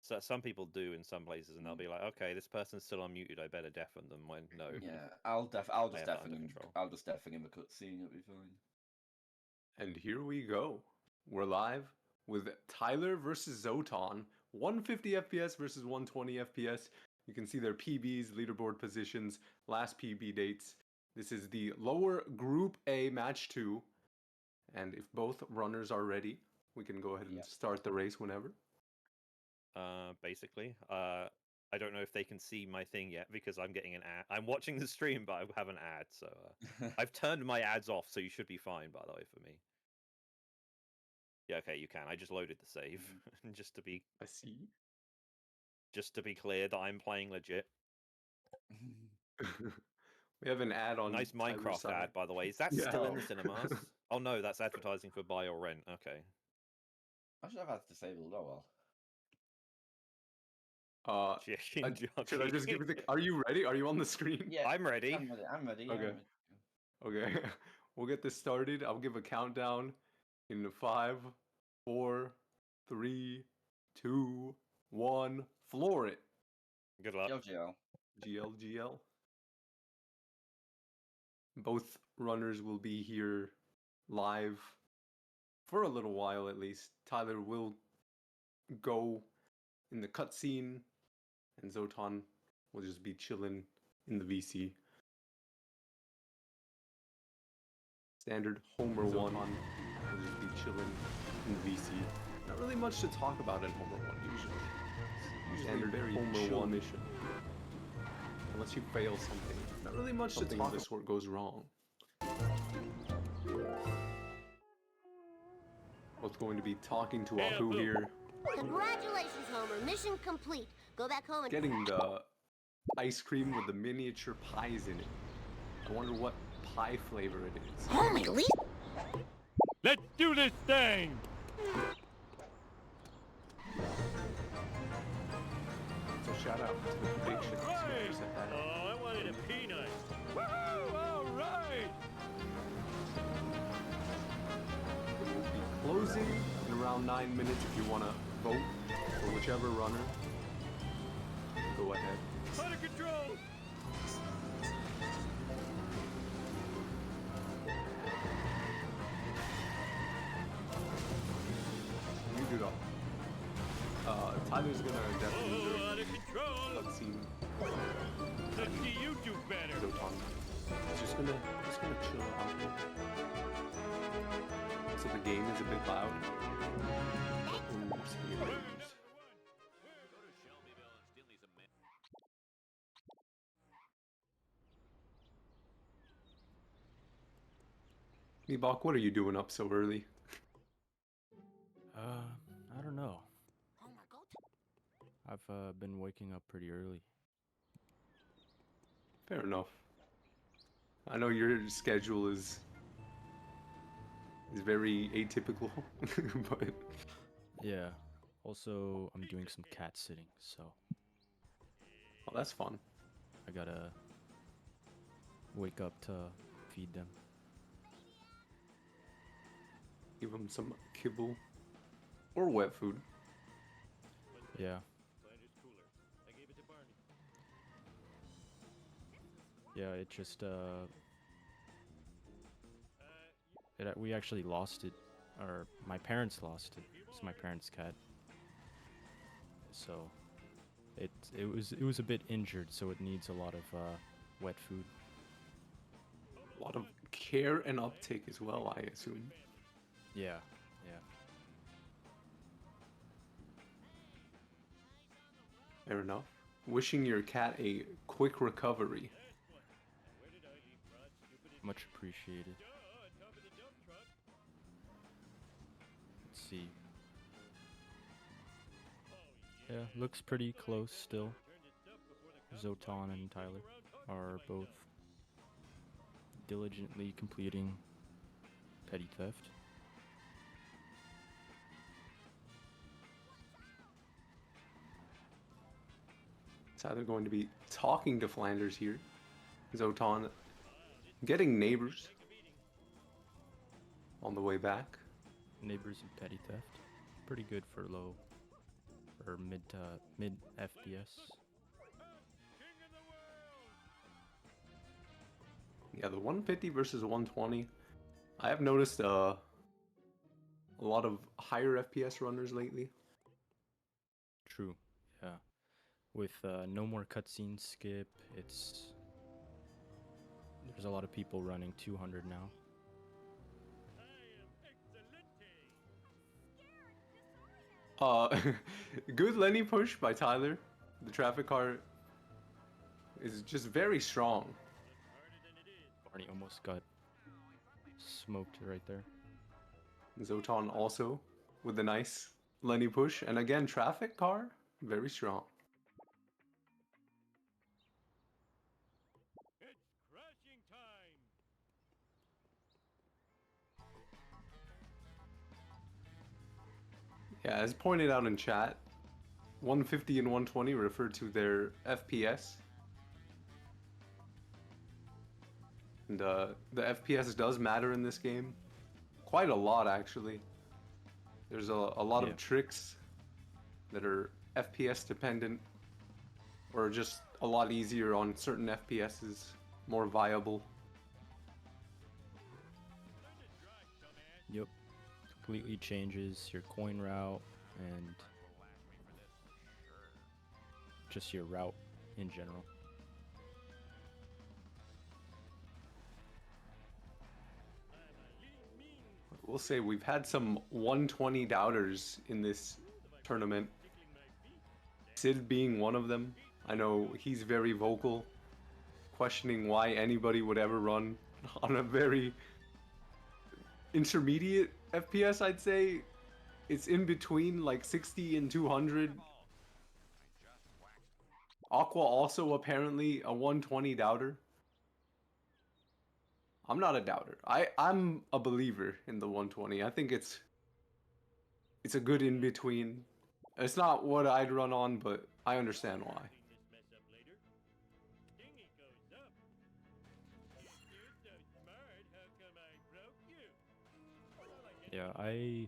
So some people do in some places, and they'll be like, "Okay, this person's still unmuted. I better deafen them." When no, Yeah, I'll just have that deafen under him. control. I'll just deafen him a cutscene. It'll be fine. And here we go. We're live with Tyler versus Zoton. 150 FPS versus 120 FPS. You can see their PBs, leaderboard positions, last PB dates. This is the lower Group A Match 2. And if both runners are ready, we can go ahead and start the race whenever. Basically, I don't know if they can see my thing yet because I'm getting an ad. I'm watching the stream, but I have an ad, so I've turned my ads off, so you should be fine. By the way, for me. Yeah, okay, you can. I just loaded the save, just to be. I see. Just to be clear that I'm playing legit. We have an ad on. Nice Minecraft ad, by the way. Is that still in the cinemas? Oh no, that's advertising for buy or rent. Okay. I should have had disabled. Oh well. Should I just give it the... Are you ready? Are you on the screen? Yeah, I'm ready. I'm ready. Okay. Okay. We'll get this started. I'll give a countdown in 5, 4, 3, 2, 1. Floor it. Good luck. GL. Both runners will be here live for a little while at least. Tyler will go in the cutscene, and Zoton will just be chilling in the VC. Standard Homer Zoton 1 will just be chilling in the VC. Not really much to talk about in Homer 1 usually. Standard very Homer 1 mission. Unless you fail something. Not really much to talk about. This sort goes wrong. Both going to be talking to Apu here. Congratulations, Homer. Mission complete. Go back home and... Getting the ice cream with the miniature pies in it. I wonder what pie flavor it is. Homer, at least... Let's do this thing! So shout out to the predictions. Right. Oh, I wanted a peanut. Woohoo! All right! It will be closing in around 9 minutes if you want to vote for whichever runner. Go ahead. Out of control! You do that. Tyler's gonna definitely do out of control! cutscene. Let's see you do better. Zoton. He's just gonna chill out here. So the game is a bit loud. Meebok, what are you doing up so early? I don't know. I've been waking up pretty early. Fair enough. I know your schedule is very atypical, but yeah. Also, I'm doing some cat sitting, so. Oh, that's fun. I gotta wake up to feed them. Give them some kibble or wet food. Yeah. Yeah, it just we actually lost it, or my parents lost it. It's my parents' cat. So it was a bit injured, so it needs a lot of wet food. A lot of care and uptake as well, I assume. Yeah. Fair enough. Wishing your cat a quick recovery. Much appreciated. Let's see. Yeah, looks pretty close still. Zoton and Tyler are both diligently completing petty theft. It's either going to be talking to Flanders here. Zoton getting neighbors on the way back. Neighbors and petty theft. Pretty good for low or mid FPS. Yeah, the 150 versus 120. I have noticed a lot of higher FPS runners lately. True. Yeah. With no more cutscene skip, there's a lot of people running 200 now. Good Lenny push by Tyler. The traffic car is just very strong. Barney almost got smoked right there. Zoton also with a nice Lenny push. And again, traffic car, very strong. It's crashing time. Yeah, as pointed out in chat, 150 and 120 refer to their FPS. And the FPS does matter in this game. Quite a lot, actually. There's a lot Yeah. of tricks that are FPS dependent, or just a lot easier on certain FPSs, more viable. Yep. Completely changes your coin route and just your route in general. We'll say we've had some 120 doubters in this tournament. Sid being one of them. I know he's very vocal, questioning why anybody would ever run on a very intermediate FPS, I'd say. It's in between like 60 and 200. Aqua also apparently a 120 doubter. I'm not a doubter. I'm a believer in the 120. I think it's a good in between. It's not what I'd run on, but I understand why. Yeah, I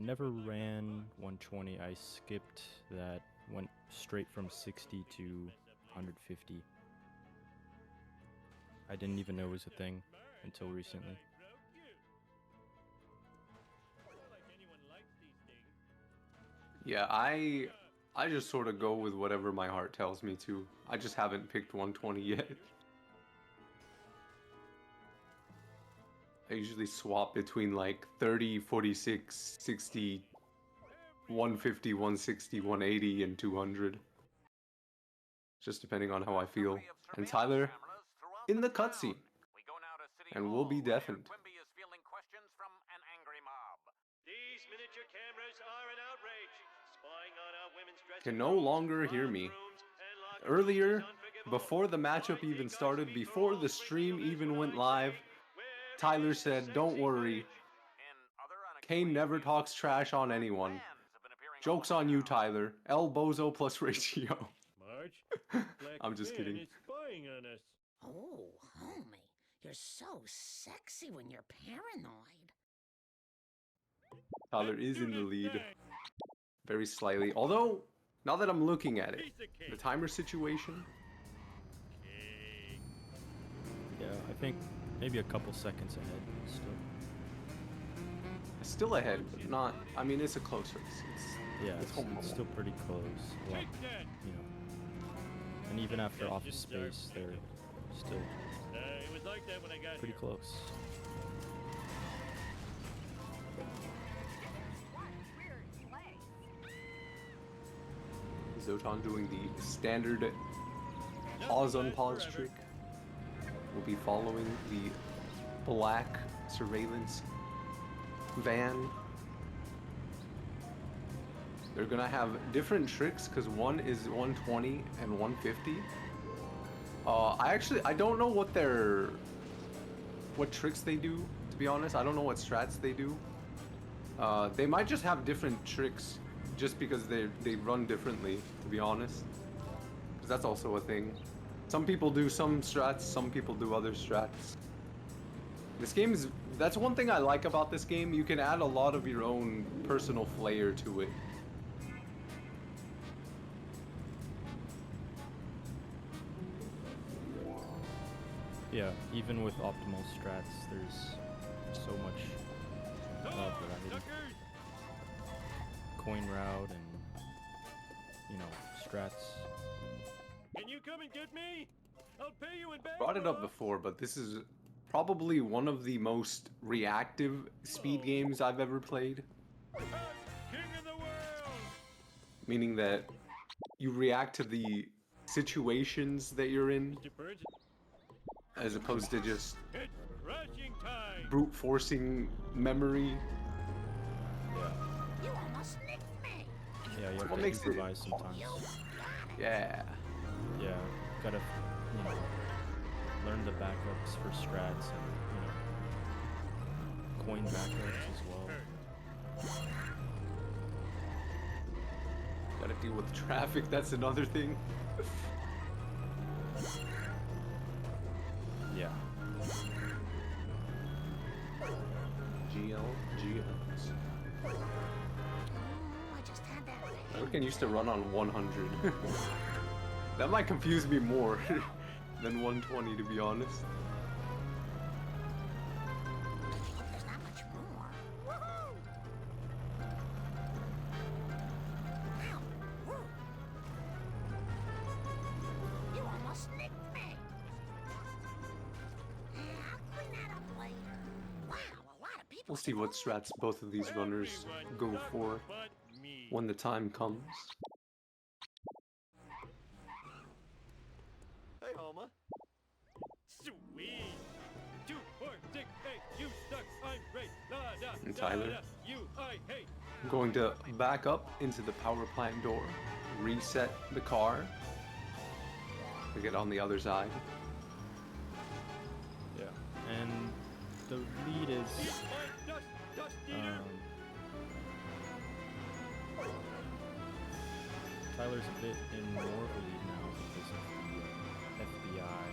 never ran 120. I skipped that, went straight from 60 to 150. I didn't even know it was a thing until recently. Yeah, I just sort of go with whatever my heart tells me to. I just haven't picked 120 yet. I usually swap between like 30, 46, 60, 150, 160, 180, and 200. Just depending on how I feel. And Tyler, in the cutscene. And we'll be deafened. These miniature cameras are an outrage, spying on our women's dressing Can no rooms, longer hear me. bathrooms, and locker rooms Earlier, is unforgivable. before the matchup even started, before the stream even went live, Tyler said, "Don't worry, Kane never talks trash on anyone. Joke's on you, Tyler. El Bozo plus ratio." Marge, Black I'm just Van kidding. is spying on us. Oh, homie, you're so sexy when you're paranoid. Tyler Let's is do in the this lead, thing. very slightly. Although, now that I'm looking at it, Piece of the cake. timer situation, Cake. Yeah, I think maybe a couple seconds ahead still. still ahead, but not. I mean, it's a close race. Yeah, It's it's home run. still pretty close. Well, Take that. you know. And even after office space, they're still It was like that when I got pretty here. close. Zoton doing the standard pause unpause trick. We'll be following the black surveillance van. They're gonna have different tricks because one is 120 and 150. I don't know what tricks they do, to be honest. I don't know what strats they do. They might just have different tricks just because they run differently, to be honest. Because that's also a thing. Some people do some strats, some people do other strats. This game is That's one thing I like about this game. You can add a lot of your own personal flair to it. Yeah, even with optimal strats, there's so much variety. Coin route and, you know, strats. Can you come and get me? I'll pay you in Brought it up bankrupt. before, but this is probably one of the most reactive speed games I've ever played. King of the world. Meaning that you react to the situations that you're in, Mr. Burns, as opposed to just it's rushing time. brute forcing memory. Yeah, You almost nicked me. What yeah, you have to makes it- improvise sometimes. You got it. Yeah. Yeah, gotta, you know, learn the backups for strats and, you know, coin backups as well. Gotta deal with traffic, that's another thing. Yeah. GLGS. Oh, I just had that I thing. reckon used to run on 100. That might confuse me more than 120, to be honest. There's not much more. Woohoo! Ow! Woo! You almost nicked me. I'll clean that up later. Wow, a lot of people. We'll see what strats both of these runners go for But me. when the time comes. Hey, Alma. Sweet. 2, 4, 6, 8. You suck. I'm great. La da. And da, Tyler? da, you I hate. I'm going to back up into the power plant door, reset the car, to get on the other side. Yeah. And the lead is, Eat my dust, dust eater. Tyler's a bit in more of a lead now because of the FBI.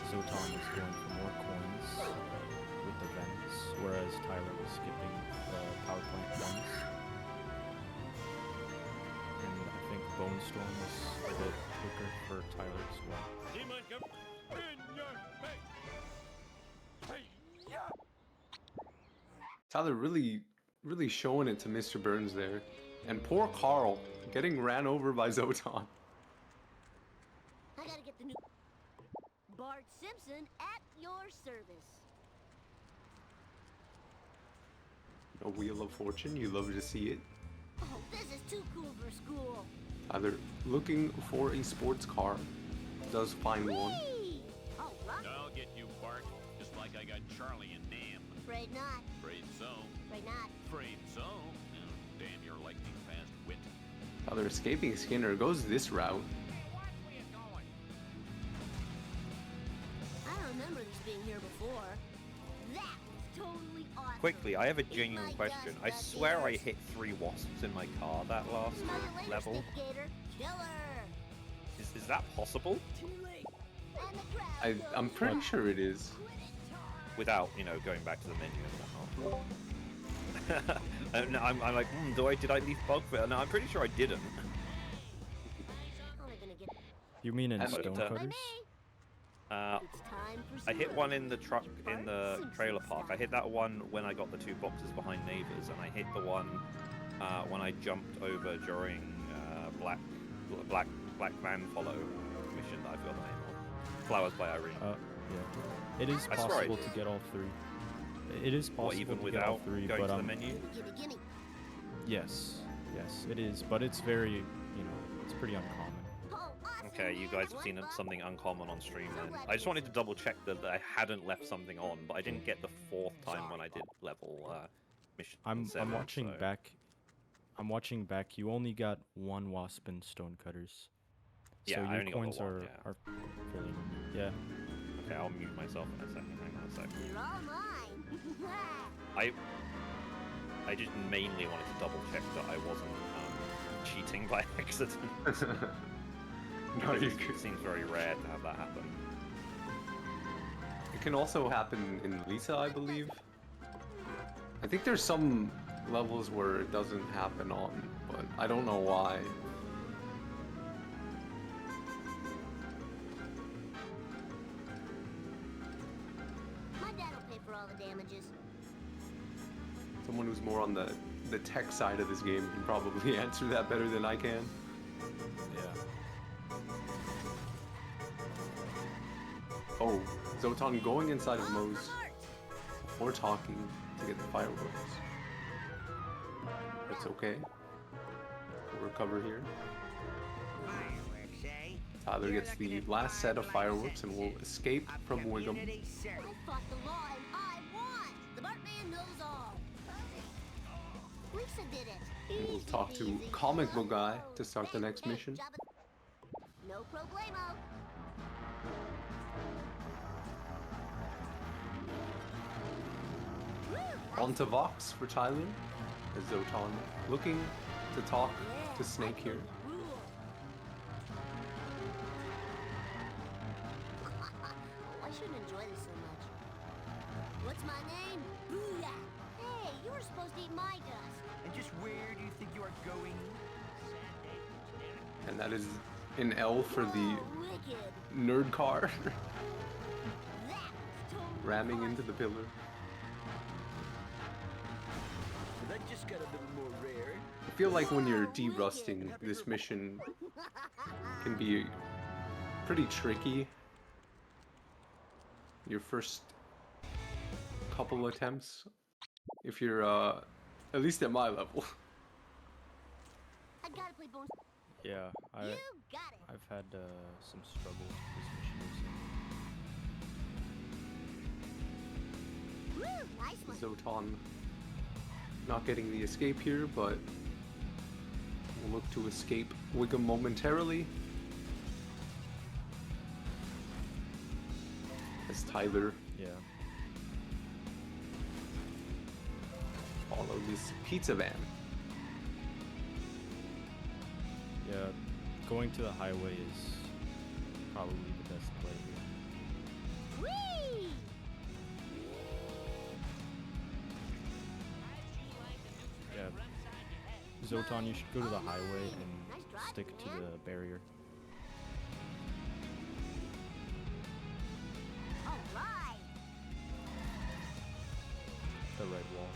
Zoton is going for more coins with the vents, whereas Tyler was skipping the power plant vents. And I think Bone Storm was a bit quicker for Tyler as well. Demon come in your face. Hey, yeah. Tyler really showing it to Mr. Burns there. And poor Carl getting ran over by Zoton. I gotta get the new Bart Simpson at your service. A Wheel of Fortune, you love to see it. Oh, this is too cool for school. Tyler looking for a sports car, does find one. Whee! Oh, look. I'll get you, Bart, just like I got Charlie and Nam. Afraid not. Afraid so. Afraid not. Afraid so. Oh, damn your lightning-fast wit. Tyler escaping Skinner goes this route. I don't remember this being here before. That was totally awesome. Quickly, I have a Eat genuine my question. dust, I dust swear I eaters. hit 3 wasps in my car that last Smell you later, level. Stick Gator. Killer. Is that possible? Too late. And the crowd I'm goes pretty wild. sure it is. Quit it, Tar. Without, you know, going back to the menu and whatnot. And I'm like, did I leave Bugbear? No, I'm pretty sure I didn't. Only gonna get You mean in And- Stonecutters? by me. It's time for I hit some one in the truck Bart in the Simpson trailer park. I style. hit that one when I got the 2 boxes behind neighbors, and I hit the one when I jumped over during Black Van Follow mission that I forgot the name of. Flowers by Irene. Yeah. It is I swear I possible did. to get all 3. It is possible Or even to get all without 3, going but to the menu. Gimme, gimme. yes, it is, but it's very, you know, it's pretty uncommon. Oh, awesome, Okay, you man. guys have What seen fun. something uncommon on stream So then. glad I just you wanted to double check that I hadn't left something on, but I didn't get the 4th time when I did level mission I'm 7. watching so- back. I'm watching back. You only got 1 wasp in Stonecutters. Yeah, so I your only got the coins one, are, yeah. are fairly yeah. Okay, I'll mute myself in a second. Hang on a second. You're all mine. I just mainly wanted to double check that I wasn't cheating by accident. No, you It seems very rare to have that happen. can also happen in Lisa, I believe. I think there's some levels where it doesn't happen on, but I don't know why. My dad will pay for all the damages. Someone who's more on the tech side of this game can probably answer that better than I can. Yeah. Oh, Zoton going inside of Moe's before talking to get the fireworks. It's okay. We'll recover here. Fireworks, eh? Tyler You're gets the looking at last set of my fireworks and will sentences escape of from Wiggum. community service. I fought the law and I won. The Bartman knows all. Lisa did it. We'll Easy talk to peasy. Comic Book Guy to start the Hey, next hey, mission. No problemo. On to Vox for Tyler, as Zoton looking to talk to Snake here. I shouldn't enjoy this so much. What's my name? Booyah! Hey, you were supposed to eat my dust. And just where do you think you are going? And that is an L for the Oh, wicked. nerd car That was totally ramming into the pillar. That just got a little more rare. I feel like when you're derusting, this mission can be pretty tricky. Your first couple attempts, if you're at least at my level. I gotta play bonus. Yeah, You got it. I've had some struggles with this mission recently. Woo, nice one. Zoton not getting the escape here, but will look to escape Wiggum momentarily. As Tyler Yeah. follow this pizza van. Yeah, going to the highway is probably the best play here. Whee! Yeah, Zoton, you should go to the highway and stick to the barrier. All right. The red wall.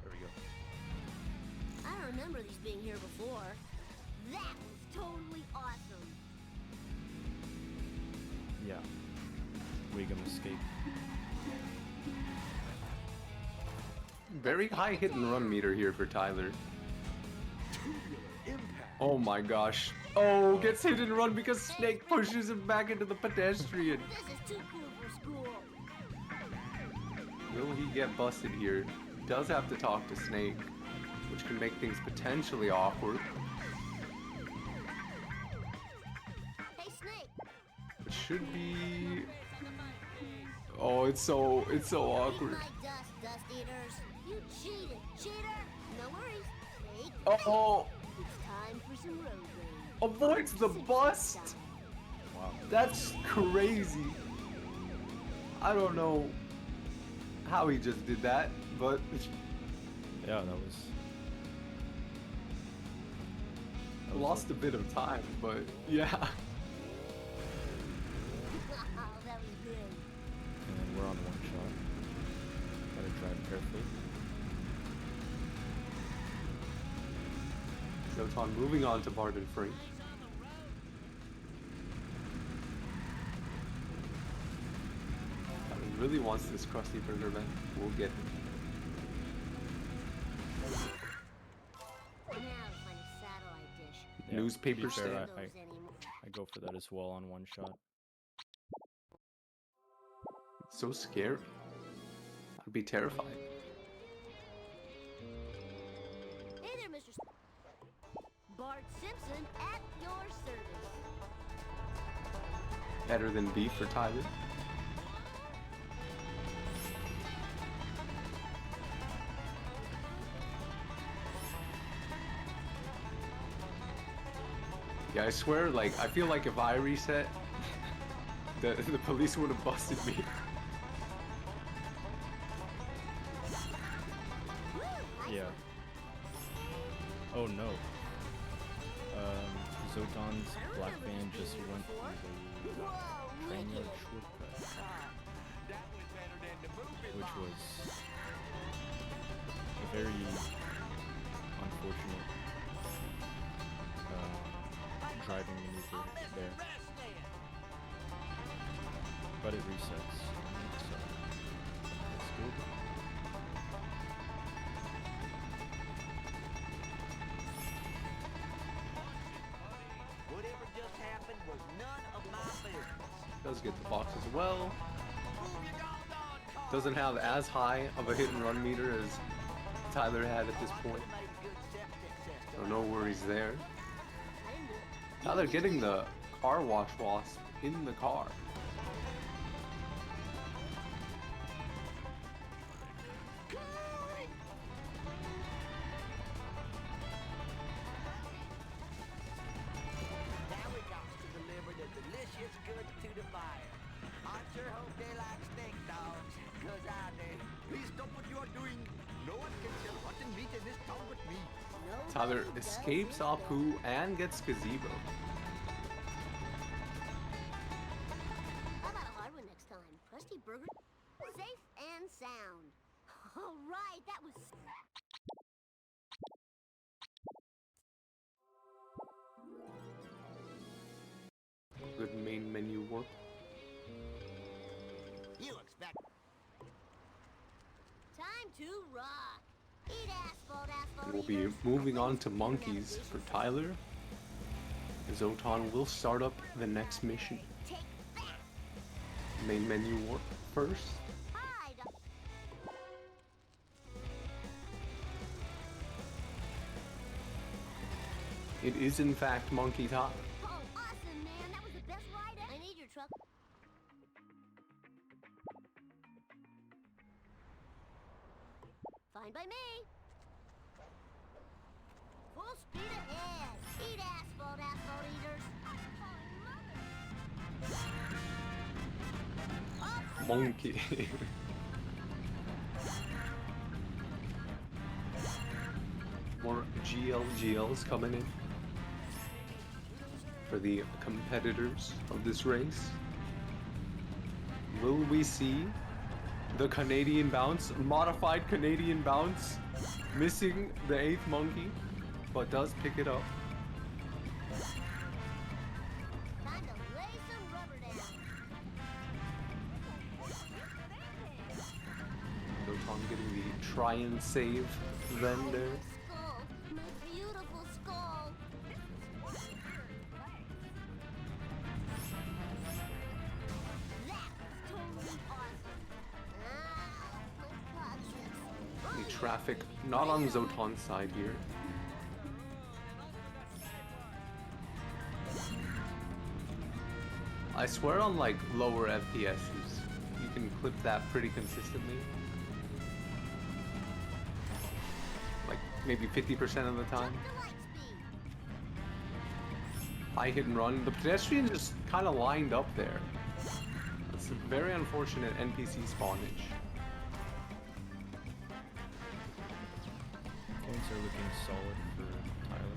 There we go. I don't remember these being here before. That was totally awesome. Yeah. Wiggum escape. Very high hit and run meter here for Tyler. Oh my gosh. Oh, gets hit and run because Snake pushes him back into the pedestrian. This is too cool for school. Will he get busted here? He does have to talk to Snake, which can make things potentially awkward. Hey, Snake. It should be... Oh, it's so awkward. Eat my dust eaters. You cheated, cheater. No worries. Snake. Oh, It's time for some road rage. avoids the bust. Wow. That's crazy. I don't know how he just did that, but Yeah, that was. lost a bit of time, but yeah. That was good. And we're on one shot. Gotta drive carefully. Zoton moving on to Barton Frank. He really wants this Krusty Burger man. We'll get it. Now to find a satellite dish. Yeah, to Newspaper be fair, stand. Those anymore. I go for that as well on one shot. It's so scary. I'd be terrified. Hey there, Mr. Bart Simpson at your service. Better than beef for Tyler. Yeah, I swear, like, I feel like if I reset, The police would have busted me. Yeah. Oh no. Zoton's black van just went through the train yard shortcut, which was a very unfortunate driving maneuver there. But it resets, so that's good. Whatever just happened was none of my business. Does get the box as well. Doesn't have as high of a hit and run meter as Tyler had at this point. So no worries there. Tyler getting the car wash wasp in the car. Now we got to deliver the delicious goods to the buyer. I sure hope they like steak dogs, 'cause I do. Please stop what you are doing. No one can sell rotten meat in this town but me. Tyler escapes Apu and gets Gazebo. How about a hard one next time? Krusty Burger, safe and sound. All right, that was. Good main menu work. You expect Time to rock. Eat asphalt, asphalt. We'll be eaters. moving on to monkeys for Tyler. Zoton will start up the next mission. Take that. Main menu work first. Hi, It is in fact monkey time. Oh, awesome, man. That was the best ride ever. I need your truck. Fine by me. Full speed ahead. Eat asphalt, asphalt eaters. Monkey. More GLGLs coming in for the competitors of this race. Will we see the Canadian bounce, modified Canadian bounce, missing the 8th monkey, but does pick it up? Time to lay some rubber down. Zoton getting the try and save then there. Skull. My beautiful skull. That was totally awesome. Ow, my coccyx. The traffic not on Zoton's side here. I swear on like lower FPSs, you can clip that pretty consistently. Like maybe 50% of the time. The light speed. High hit and run. The pedestrian just kind of lined up there. It's a very unfortunate NPC spawnage. Points are looking solid for Tyler.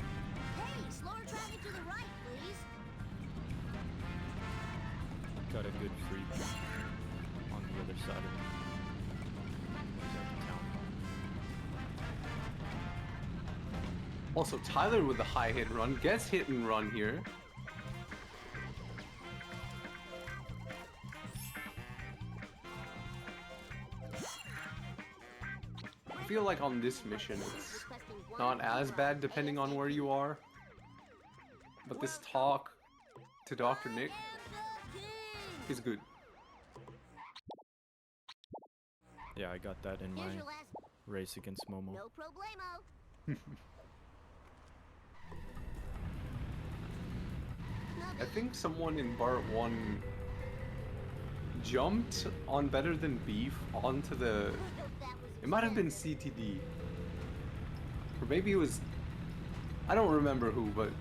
Hey, slower traffic to the right, please. Got a good free jump on the other side of he's at the town hall. Also, Tyler with the high hit and run gets hit and run here. I feel like on this mission it's not as bad depending on where you are. But this talk to Dr. Nick is good. Yeah, I got that in my Here's your last. race against Momo. No problemo. I think someone in Bart 1 jumped on Better Than Beef onto the... It might have been CTD. Or maybe it was... I don't remember who, but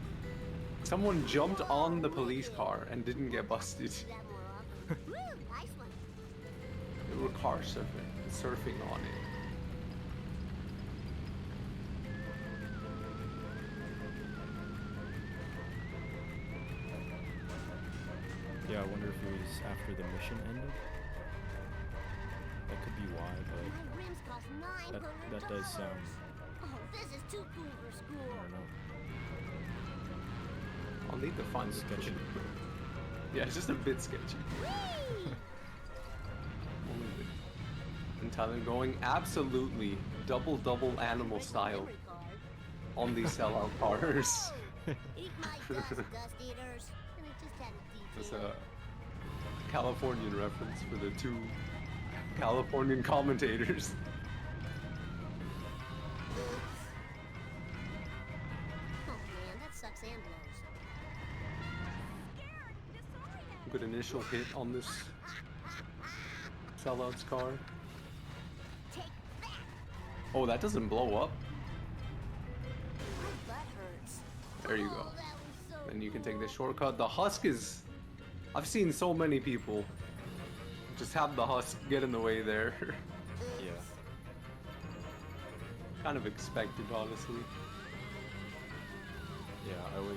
someone jumped on the police car and didn't get busted. Woo, nice one. They were car surfing on it. Yeah, I wonder if it was after the mission ended. That could be why, My rims cost but $900. that does sound, Oh, this is too cool for I school. don't know. I'll need to find the Sketchy. Yeah, it's just a bit sketchy. Whee! Only a bit. And Tyler going absolutely double animal style Memory card. on these sellout cars. Eat my dust, dust eaters. And I just had a It's detail. a Californian reference for the two Californian commentators. Oops. Oh man, that sucks and blows. Good initial hit on this sellout's car. Take that! Oh, that doesn't blow up. My butt hurts. There you Oh, go. that was so Then you can take cool. the shortcut. The husk is... I've seen so many people just have the husk get in the way there. Yeah. Kind of expected, honestly. Yeah, I always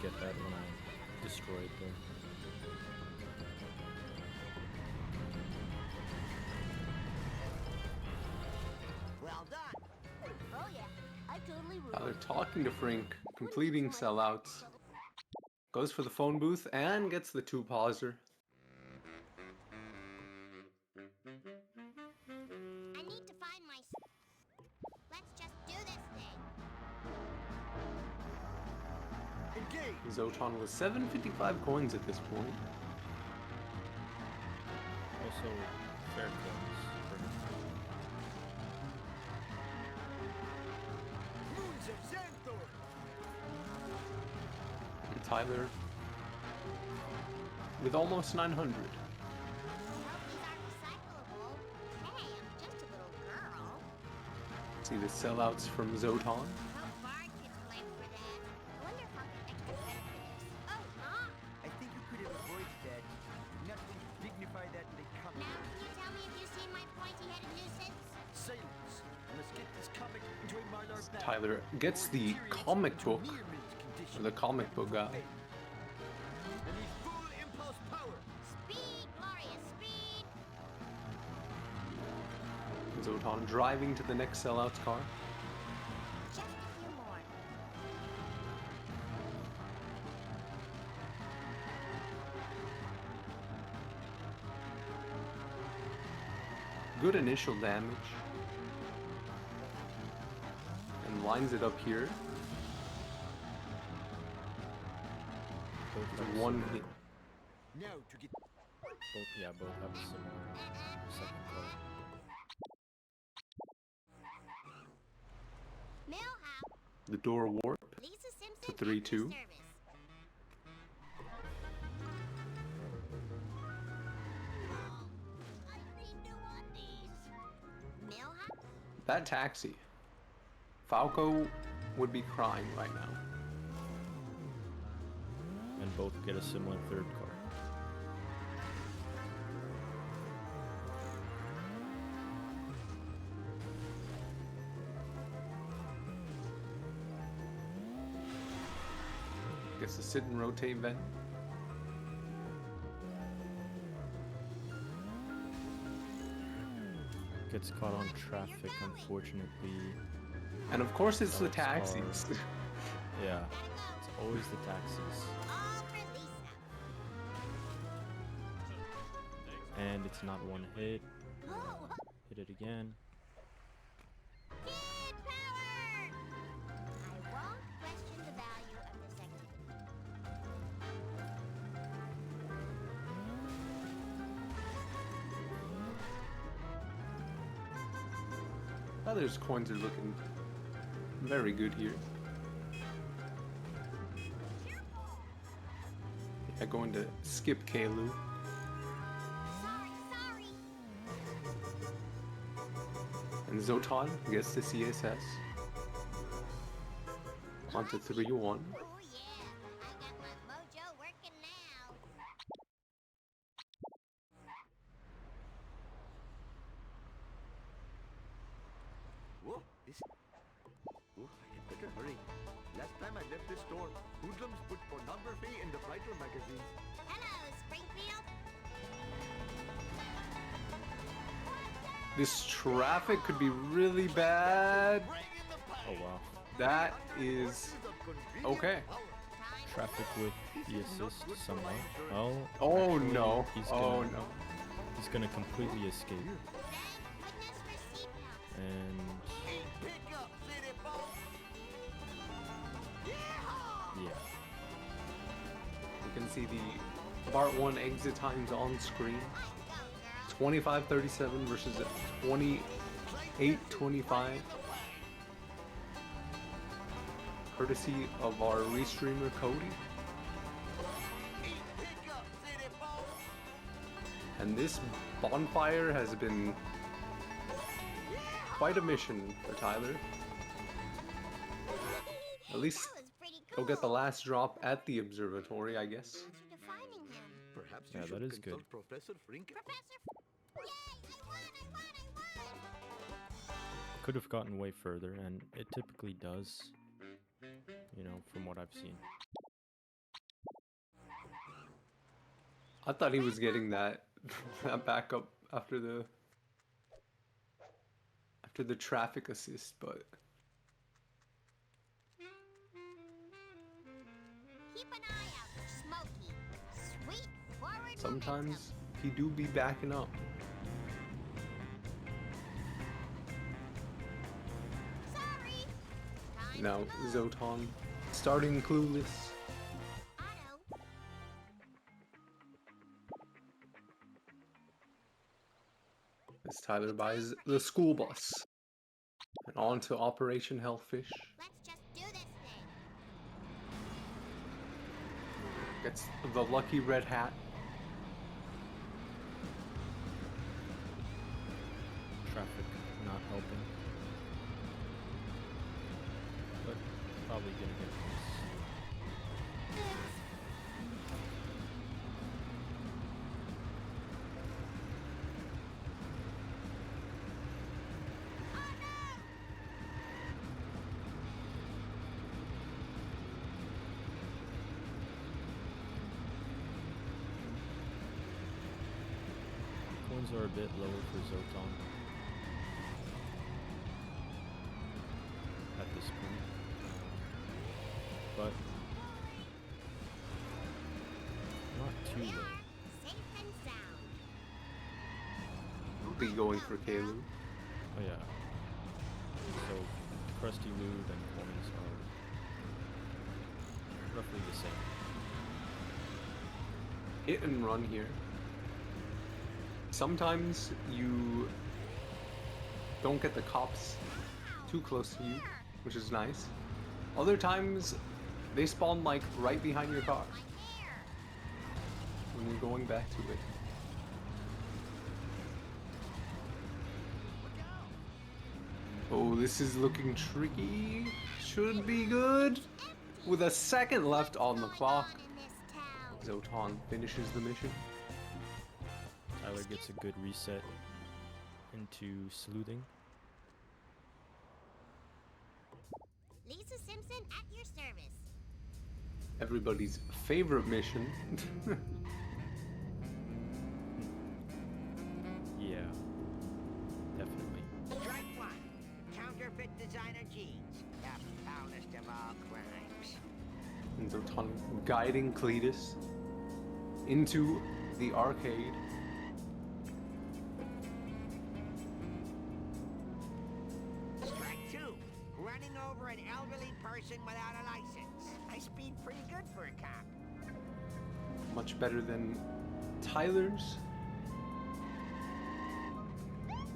get that when I destroy it there. Well done. Oh yeah, I totally Now they're ruled. talking to Frink, completing sellouts. Goes for the phone booth and gets the two pauser. I need to find my... Let's just do this thing. Engage. Zoton with 755 coins at this point. Also, fair coins for him. Moons of Zoton. And Tyler with almost 900. I hope these aren't recyclable. Hey, I'm just a little girl. See the sellouts from Zoton. I hope Bard gets blamed for that. I wonder if I'll get extra credit for this. Oh, Mom! I think you could have avoided that. Not going to dignify that in the Now comment. can you tell me if you've seen my pointy-headed nuisance? Silence. Let's get this comic into a Mylar bag. Tyler gets the comic book, or the comic book guy. I need full impulse power. Speed, glorious speed! Zoton driving to the next sellout's car. Just a few more. Good initial damage. And lines it up here. Both It's have one similar- hit. Now to get both have a similar second color. Millhouse, The door warp. Lisa Simpson, To 3-2. at your service. I need new undies. Millhouse? That taxi. Falco would be crying right now. And both get a similar third car. Gets the sit and rotate vent. Gets caught on traffic, unfortunately. And of course it's the Alex Carr. taxis. Yeah, Gotta go. it's always the taxis. All for Lisa. And it's not one hit. Oh, Hit it again. kid power! I won't question the value of this activity. Others' coins are looking very good here. Yeah, going to skip Kalu. Sorry. And Zoton gets the CSS. Onto 3-1. Oh, left this store. Hoodlums put pornography in the Brighter magazine. Hello, Springfield. This traffic could be really bad. Oh wow. That is okay. Traffic with the assist somewhat. Oh. Oh actually, no. He's Oh gonna, no. He's gonna completely escape. Thank goodness for seatbelts. And Pick up, city folk. You can see the Part 1 exit times on screen. Go, girl. 25:37 versus 28:25. Courtesy of our restreamer Cody. Pick up, city folk. And this bonfire has been quite a mission for Tyler. At least That was pretty go cool. get the last drop at the observatory, I guess. Thanks for defining him. Perhaps Yeah, you that should is good. consult Professor Frink. Professor. Yay! I won! could have gotten way further, and it typically does. You know, from what I've seen. I thought he was getting that that backup after the traffic assist, but Keep an eye out for Smokey. Sweet forward sometimes he do be backing up. momentum. Sorry. Time Now to move. Zoton starting clueless. Otto. As Tyler buys the school bus and on to Operation Hellfish. Let's just do this thing. Gets the lucky red hat. Traffic not helping. But probably gonna get this. Coins are a bit lower for Zoton at this point, but not too We low. are safe and sound. Be going for Kalu. Oh yeah. So Krusty Lube and coins are roughly the same. Hit and run here. Sometimes you don't get the cops too close to you, which is nice. Other times they spawn like right behind your car My hair. when you're going back to it. Oh, this is looking tricky. Should be good. With a second left on the clock, In this town. Zoton finishes the mission. Tyler gets a good reset into sleuthing. Lisa Simpson at your service. Everybody's favorite mission. Yeah, definitely. Strike one. Counterfeit designer jeans. The foulest of all crimes. And Zoton guiding Cletus into the arcade. Strike two. Running over an elderly person without a license. I speed pretty good for a cop. Much better than Tyler's.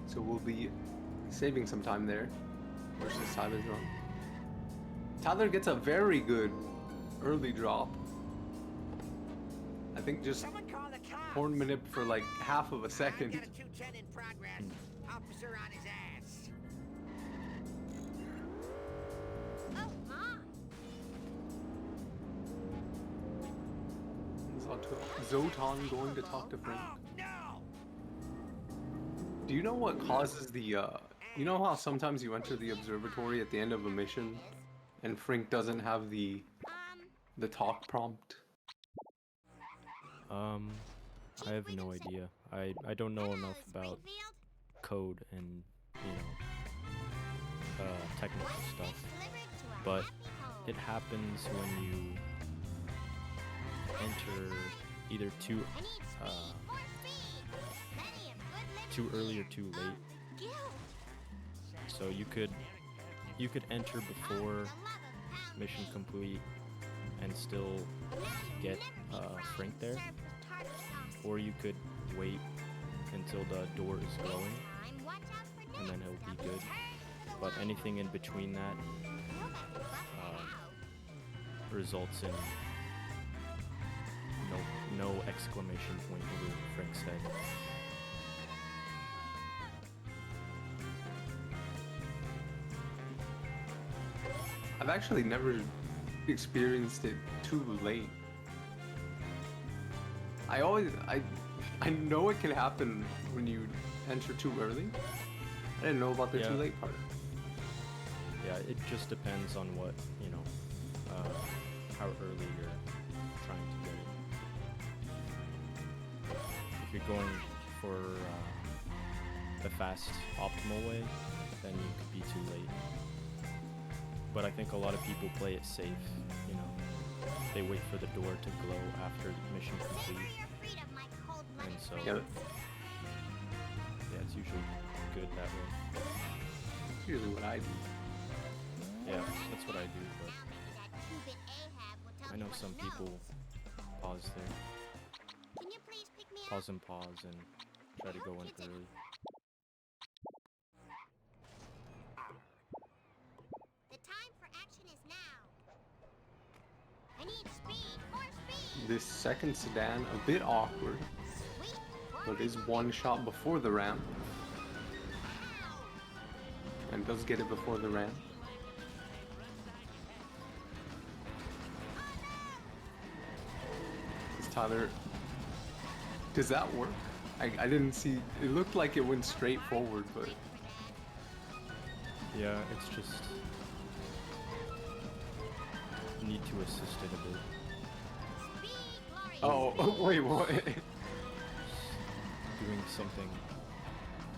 So we'll be saving some time there versus Tyler's run. Tyler gets a very good early drop. I think just Someone call the cops. horn manip for like half of a I've second. got a 210 in progress. Officer on his ass. Oh, Mom. Zoton going to talk to Frank. Oh, no! Do you know what causes the, you know how sometimes you enter the observatory at the end of a mission And Frink doesn't have the talk prompt. I have no idea. I don't know enough about code and, you know, technical stuff. But it happens when you enter either too early or too late. So you could enter before mission complete and still get Frink there, or you could wait until the door is glowing and then he'll be good. But anything in between that results in no exclamation point over Frink's head. I've actually never experienced it too late. I know it can happen when you enter too early. I didn't know about the too late part. Yeah, it just depends on what, you know, how early you're trying to get it. If you're going for the fast, optimal way, then you could be too late. But I think a lot of people play it safe, you know. They wait for the door to glow after the mission complete. And so, yeah, it's usually good that way. That's usually what I do. Yeah, that's what I do, but I know some people pause and try to go in early. This second sedan, a bit awkward, but is one shot before the ramp. And does get it before the ramp. Is Tyler... Does that work? I didn't see... It looked like it went straight forward, but... Yeah, it's just... You need to assist it a bit. Oh, wait, what? Doing something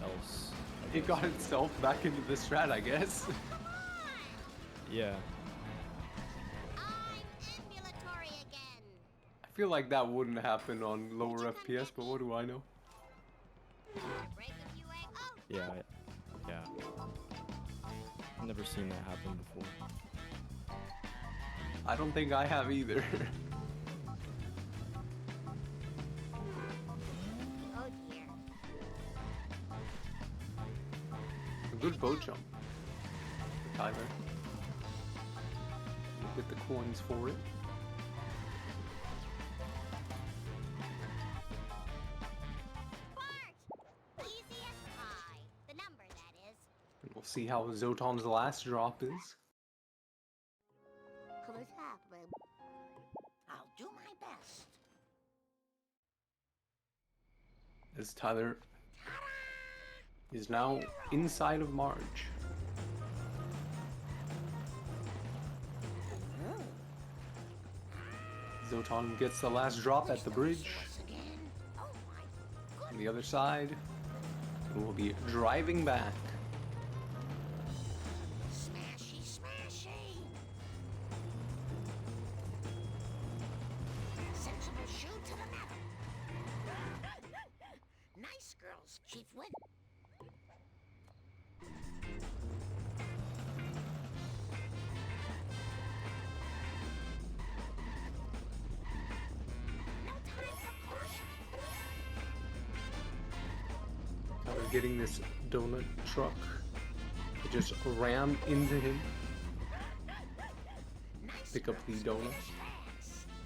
else. It got itself back into the strat, I guess. Yeah. I feel like that wouldn't happen on lower FPS, but what do I know? Yeah, yeah. I've never seen that happen before. I don't think I have either. A good boat jump for Tyler. We'll get the coins for it. And we'll see how Zoton's last drop is. I'll do my best. As Tyler is now inside of Marge. Zoton gets the last drop at the bridge. On the other side, we'll be driving back. Smashy, smashy. Sensible shoe to the metal. Nice girls, Chief Win. Tyler getting this donut truck to just ram into him. Pick up the donut.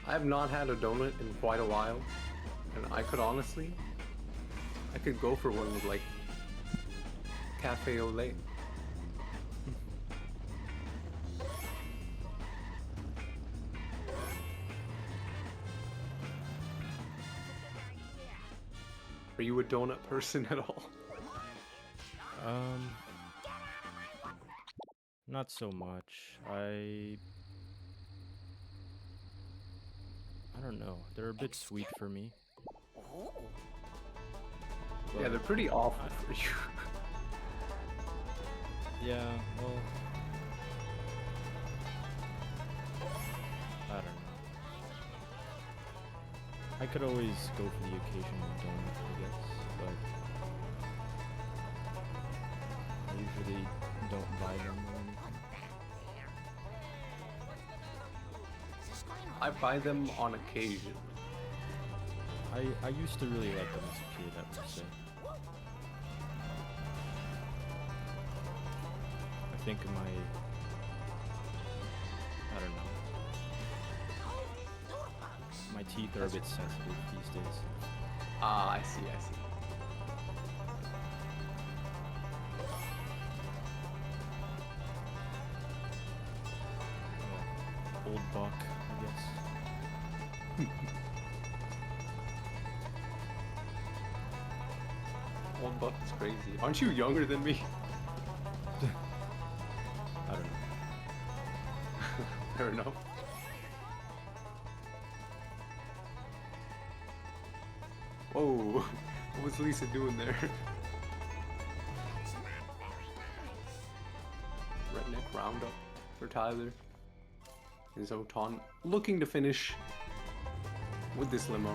I have not had a donut in quite a while, and I could honestly, I could go for one with like cafe au lait. Are you a donut person at all? Not so much. I don't know. They're a bit sweet for me. Oh. Yeah, but- they're pretty awful for you. Yeah, well, I don't know. I could always go for the occasional donut, I guess, but I usually don't buy them or anything. I buy them on occasion. I used to really like them as a kid, I would say. I think I don't know. My teeth are a bit sensitive these days. Ah, I see, I see. Yeah. Old buck, I guess. Old Buck is crazy. Aren't you younger than me? I don't know. Fair enough. Whoa, what was Lisa doing there? Redneck roundup for Tyler. And Zoton looking to finish with this limo.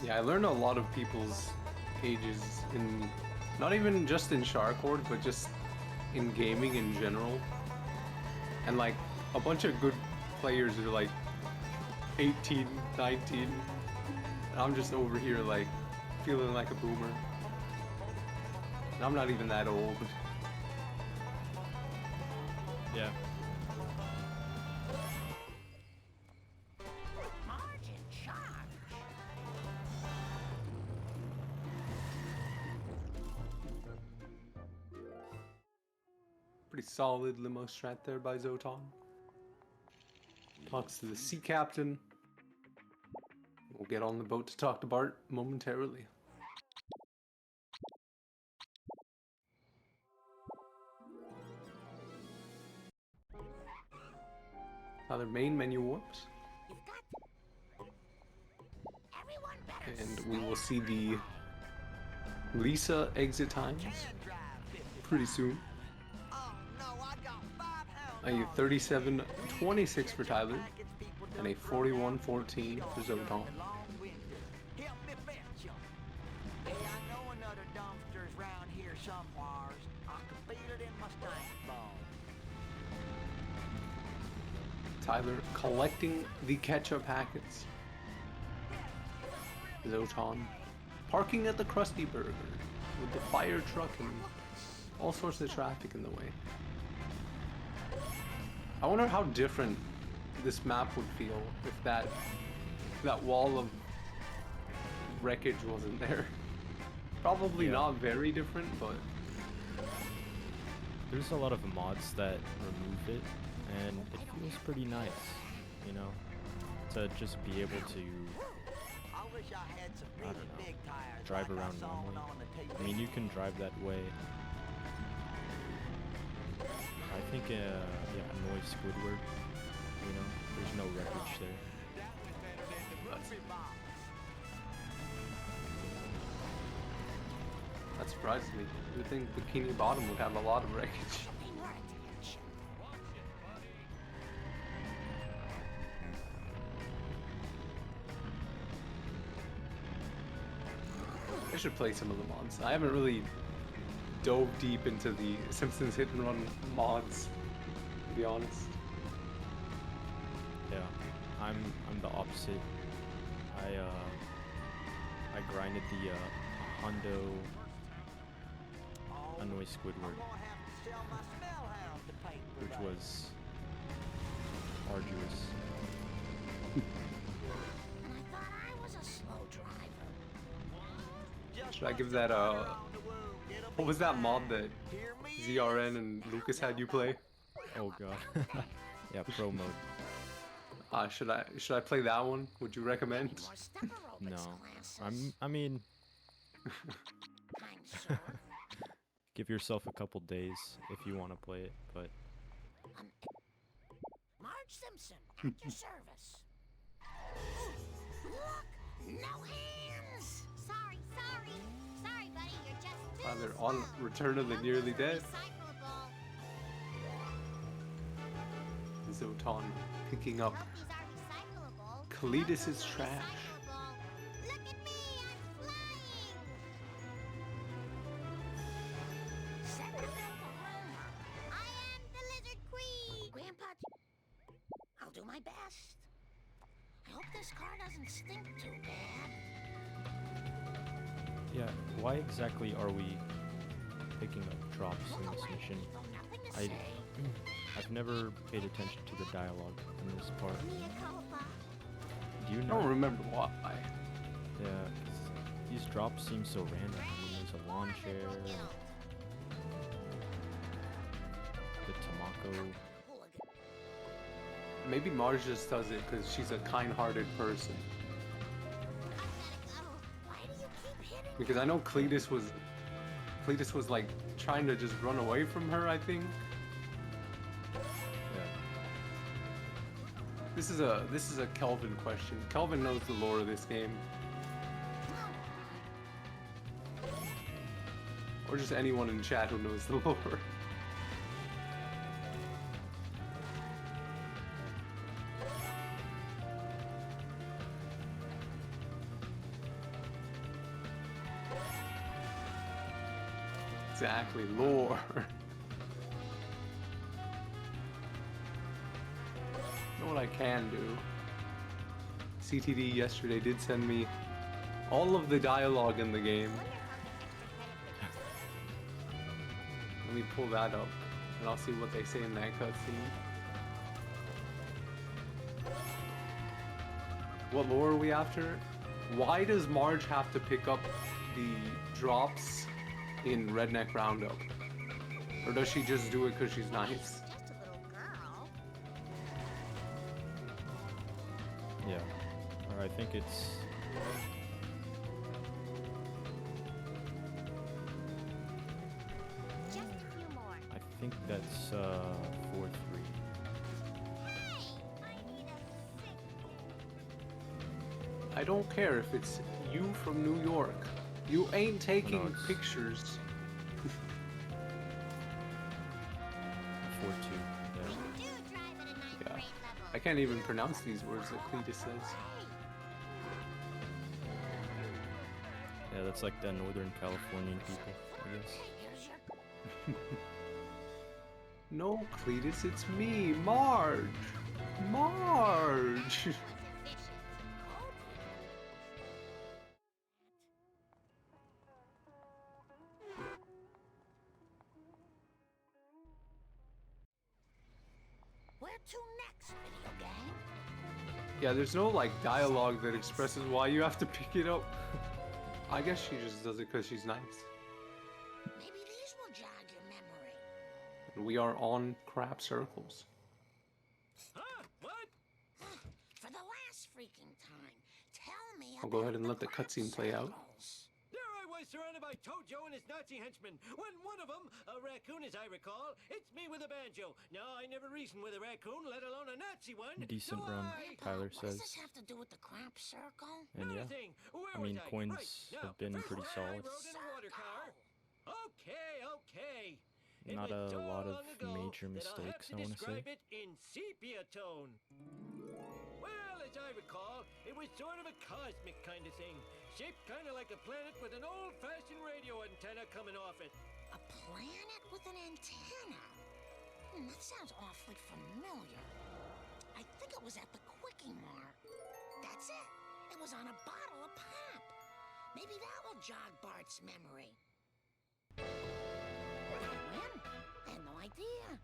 Yeah, I learned a lot of people's ages in, not even just in Sharkord, but just in gaming in general. And like, a bunch of good players are like 18, 19. And I'm just over here like, feeling like a boomer. And I'm not even that old. Yeah. Margin charge. Pretty solid limo strat there by Zoton. Talks to the sea captain. We'll get on the boat to talk to Bart momentarily. Now their main menu warps. You've got everyone better. And we will see the Lisa exit times pretty soon. Oh no, I got 5 hounds. A 37.26 for Tyler and a 41.14 for Zoton. Help me fetch 'em. Hey, I know another dumpster's round here somewheres. I can feel it in my stank bone. Tyler collecting the ketchup packets. Zoton parking at the Krusty Burger with the fire truck and all sorts of traffic in the way. I wonder how different this map would feel if that wall of wreckage wasn't there. Probably Yeah. not very different, but There's a lot of mods that remove it, and it feels pretty nice, you know, to just be able to, I wish I had some I really don't know, big tires drive like I around saw normally. on the TV. I mean, you can drive that way. I think, yeah, annoy Squidward, you know, there's no wreckage there. that surprises me. You would think Bikini Bottom would have a lot of wreckage. Pay more attention. I should play some of the mods. I haven't really dove deep into the Simpsons Hit and Run mods, to be honest. Yeah, I'm the opposite. I grinded the Hondo Annoy Squidward, I'm gonna have to sell my smell hound to pay for which that. was arduous. And I thought I was a slow driver. Just Should I put give some that water on the wound, it'll what be was that fine. mod that Hear me ZRN and Lucas had you play? Oh god. Yeah, pro mode. Should I play that one? Would you recommend? More step aerobics No, classes. I mean, Kind sir. give yourself a couple days if you want to play it, but Marge Simpson at your service. Look, no hands. Sorry, buddy. You're just too They're slow. on Return of the Nearly Dead. Recyclable. Zoton picking up Puppies are recyclable. Cletus's Puppies are trash. recyclable. Look at me, I'm flying. Send the bill for Homer. I am the Lizard Queen. Grandpa, I'll do my best. I hope this car doesn't stink too bad. yeah, why exactly are we picking up drops in this mission? Nothing to I- say. I've never paid attention to the dialogue in this part. Mea culpa. Do you I know? don't remember why. Yeah, 'cause these drops seem so random. I mean, there's a lawn chair, the Tamako. Maybe Marge just does it because she's a kind-hearted person. Why do you keep hitting Because I know Cletus was like trying to just run away from her, I think. Yeah. This is a Kelvin question. Kelvin knows the lore of this game. Or just anyone in chat who knows the lore. Exactly, lore. You know what I can do? CTD yesterday did send me all of the dialogue in the game. Let me pull that up, and I'll see what they say in that cutscene. What lore are we after? Why does Marge have to pick up the drops in Redneck Roundup? Or does she just do it because she's nice? Just a little girl. Yeah. Or I think it's. Just a few more. I think that's 4-3. Hey, I need a sick. I don't care if it's you from New York. You ain't taking No, it's- pictures. 4-2. You do drive at a ninth Yeah. grade level. I can't even pronounce these words that Cletus says. Hey, Yeah, that's like the Northern Californian people, I guess. here's your No, Cletus, it's me, Marge. Marge. was efficient. Where to next, video game? Yeah, there's no like dialogue that expresses why you have to pick it up. I guess she just does it because she's nice. Maybe these will jog your memory. And we are on crap circles. Huh? What? For the last freaking time, tell me I'll go about ahead and let the crop cutscene play out. circles. There I was surrounded by Tojo and his Nazi henchmen. When one of them, a raccoon as I recall, hits me with a banjo. Now I never reasoned with a raccoon, let alone a Nazi one. Decent So run, I... Tyler What does says. this have to do with the crop circle? And Not yeah, a thing. Where I mean, was coins Right. have Now, been first pretty I solid. rode in a water car. Okay. It Not was a so lot of long ago major that I'll have mistakes, to I want to say. describe it in sepia tone. Well, as I recall, it was sort of a cosmic kind of thing, shaped kind of like a planet with an old-fashioned radio antenna coming off it. A planet with an antenna? That sounds awfully familiar. I think it was at the Quickie Mart. That's it. It was on a bottle of pop. Maybe that will jog Bart's memory. When? I had no idea.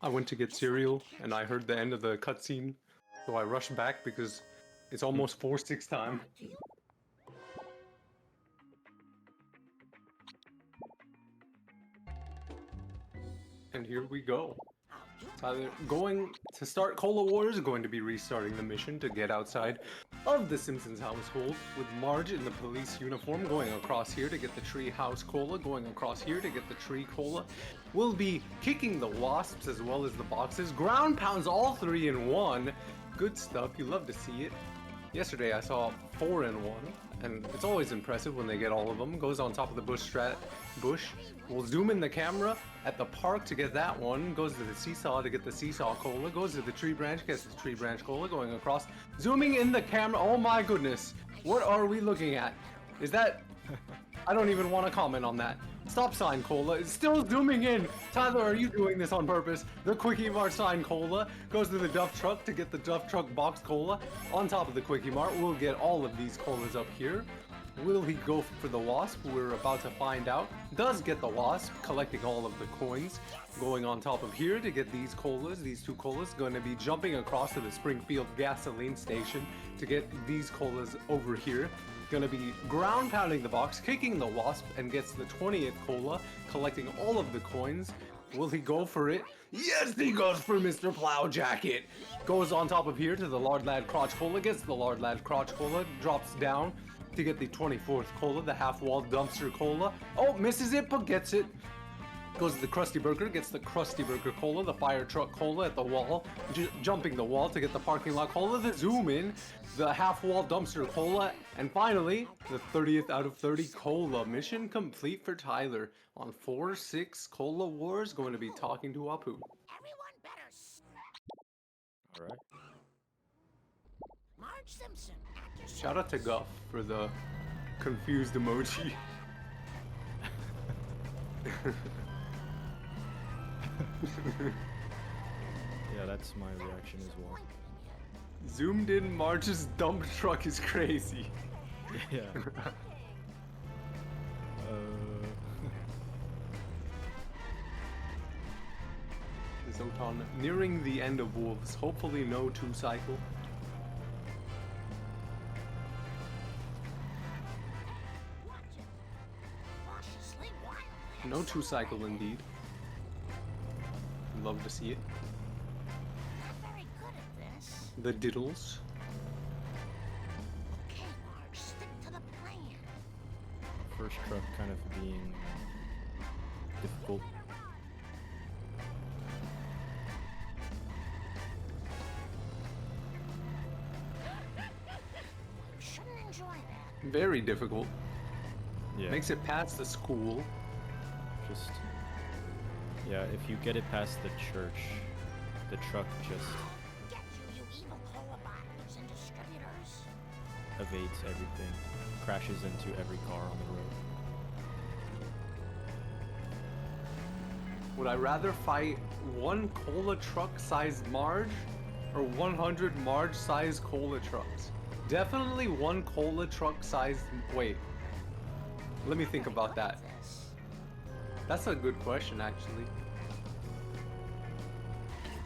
I went to get cereal and I heard the end of the cutscene, so I rushed back because it's almost 4-6 time. And here we go. Tyler, going to start Cola Wars, going to be restarting the mission to get outside of the Simpsons household, with Marge in the police uniform going across here to get the tree house cola, going across here to get the tree cola. We'll be kicking the wasps as well as the boxes. Ground pounds all 3 in 1. Good stuff, you love to see it. Yesterday I saw 4 in 1, and it's always impressive when they get all of them. Goes on top of the bush. We'll zoom in the camera at the park to get that one. Goes to the seesaw to get the seesaw cola. Goes to the tree branch, gets the tree branch cola. Going across, zooming in the camera. Oh my goodness, what are we looking at? Is that? I don't even want to comment on that. Stop sign cola is still zooming in. Tyler, are you doing this on purpose? The Quickie Mart sign cola goes to the Duff Truck to get the Duff Truck box cola. On top of the Quickie Mart, we'll get all of these colas up here. Will he go for the wasp? We're about to find out. Does get the wasp, collecting all of the coins. Going on top of here to get these colas, these 2 colas. Going to be jumping across to the Springfield gasoline station to get these colas over here. Gonna be ground pounding the box, kicking the wasp, and gets the 20th cola, collecting all of the coins. Will he go for it? Yes, he goes for Mr. Plow Jacket. Goes on top of here to the Lard Lad Crotch Cola, gets the Lard Lad Crotch Cola, drops down to get the 24th cola, the half-wall dumpster cola. Oh, misses it, but gets it. Goes to the Krusty Burger, gets the Krusty Burger cola, the fire truck cola at the wall, jumping the wall to get the parking lot cola, the zoom in, the half-wall dumpster cola, and finally, the 30th out of 30 cola. Mission complete for Tyler on 4-6 Cola Wars. Going to be talking to Apu. Everyone better. All right. Marge Simpson, at your Shout out to service. Guff for the confused emoji. Yeah, that's my reaction as well. Zoomed in Marge's dump truck is crazy. Yeah. Zoton nearing the end of Wolves. Hopefully no 2-cycle. Watch it. Cautiously, wildly. No 2-cycle indeed. Love to see it. Not very good at this. The diddles. Okay, Marge, stick to the plan. First truck kind of being difficult. You shouldn't enjoy that. Very difficult. Yeah. Makes it past the school. Just yeah, if you get it past the church, the truck just Get you, you evil cola bottlers and distributors. evades everything, crashes into every car on the road. Would I rather fight 1 cola truck sized Marge or 100 Marge sized cola trucks? Definitely 1 cola truck sized. Wait. Let me think about that. This. That's a good question, actually.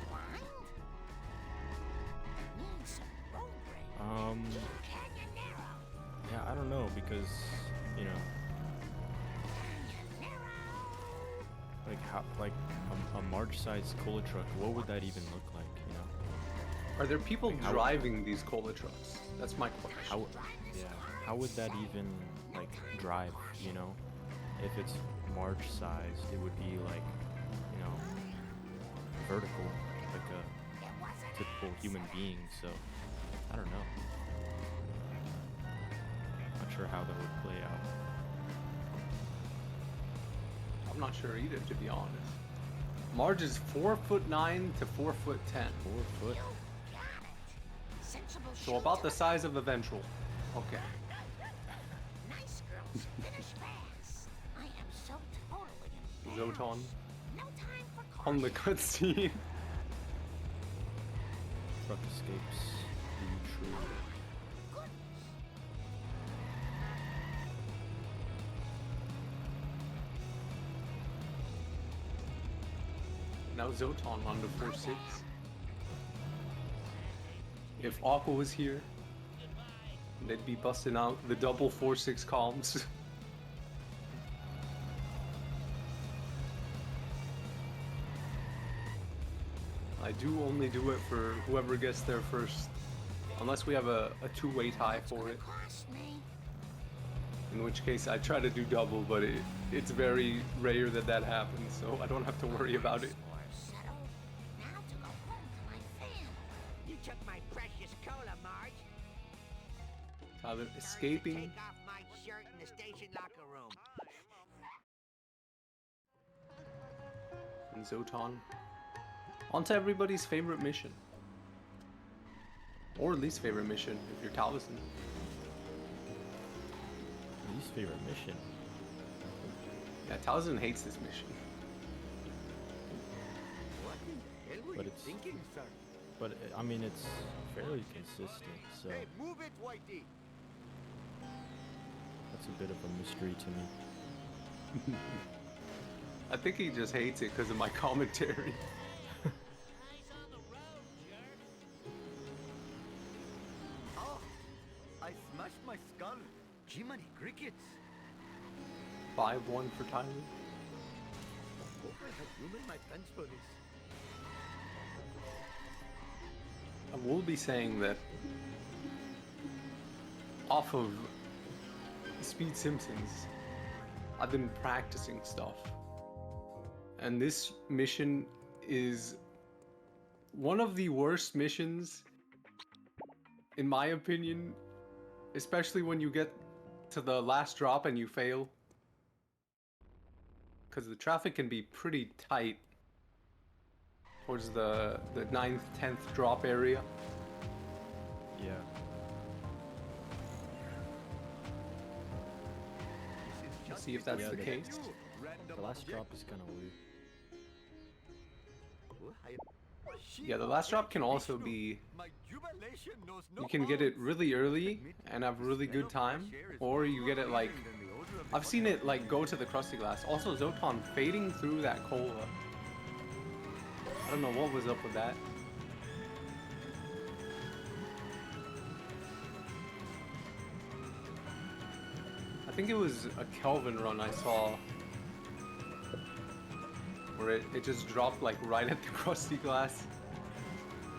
Blind? Need some road rage. Canyonero. Yeah, I don't know because, you know, Canyonero. like how, like a Marge-sized cola truck, what would that even look like, you know? Are there people Like, how- driving these cola trucks? That's my question. How, yeah, how would that even, like, drive, you know? If it's Marge-sized, it would be like, you know, vertical, like a typical human being, so, I don't know. Not sure how that would play out. I'm not sure either, to be honest. Marge is 4'9" to 4'10", 4 foot? You got it. Sensible so about the size of a ventral. Okay. Nice girls finish fast. I am so totally in Zoton No time for on the caution. cutscene. Truck escapes the tree. Goodness. Now Now Zoton on the 4-6. If Aqua was here, they'd be busting out the double 4-6 comms. I do only do it for whoever gets there first. Unless we have a two-way tie for it. Cost me. In which case I try to do double, but it's very rare that that happens, so I don't have to worry about it. Settled. Now to go home to my family. You took my precious cola, Marge. Tyler Sorry to escaping. Take off my shirt in the station locker room. And Zoton. On to everybody's favorite mission. Or least favorite mission, if you're Taliesin. Least favorite mission. Yeah, Taliesin hates this mission. What in the hell were But you it's- thinking, sir? But I mean, it's fairly consistent, so Hey, move it, Whitey. that's a bit of a mystery to me. I think he just hates it because of my commentary. Oh, I smashed my skull. Jiminy crickets. 5-1 for Tyler. Hope I have room in my pants for this. I will be saying that off of Speed Simpsons, I've been practicing stuff. And this mission is one of the worst missions, in my opinion, especially when you get to the last drop and you fail. Because the traffic can be pretty tight towards the 9th, 10th drop area. Yeah. Let's see if that's Yeah, the the- case. The last drop is kind of weird. Yeah, the last drop can also be, you can get it really early and have really good time, or you get it like, I've seen it like go to the crusty glass. Also Zoton fading through that cola. I don't know what was up with that. I think it was a Kelvin run I saw where it just dropped like right at the crusty glass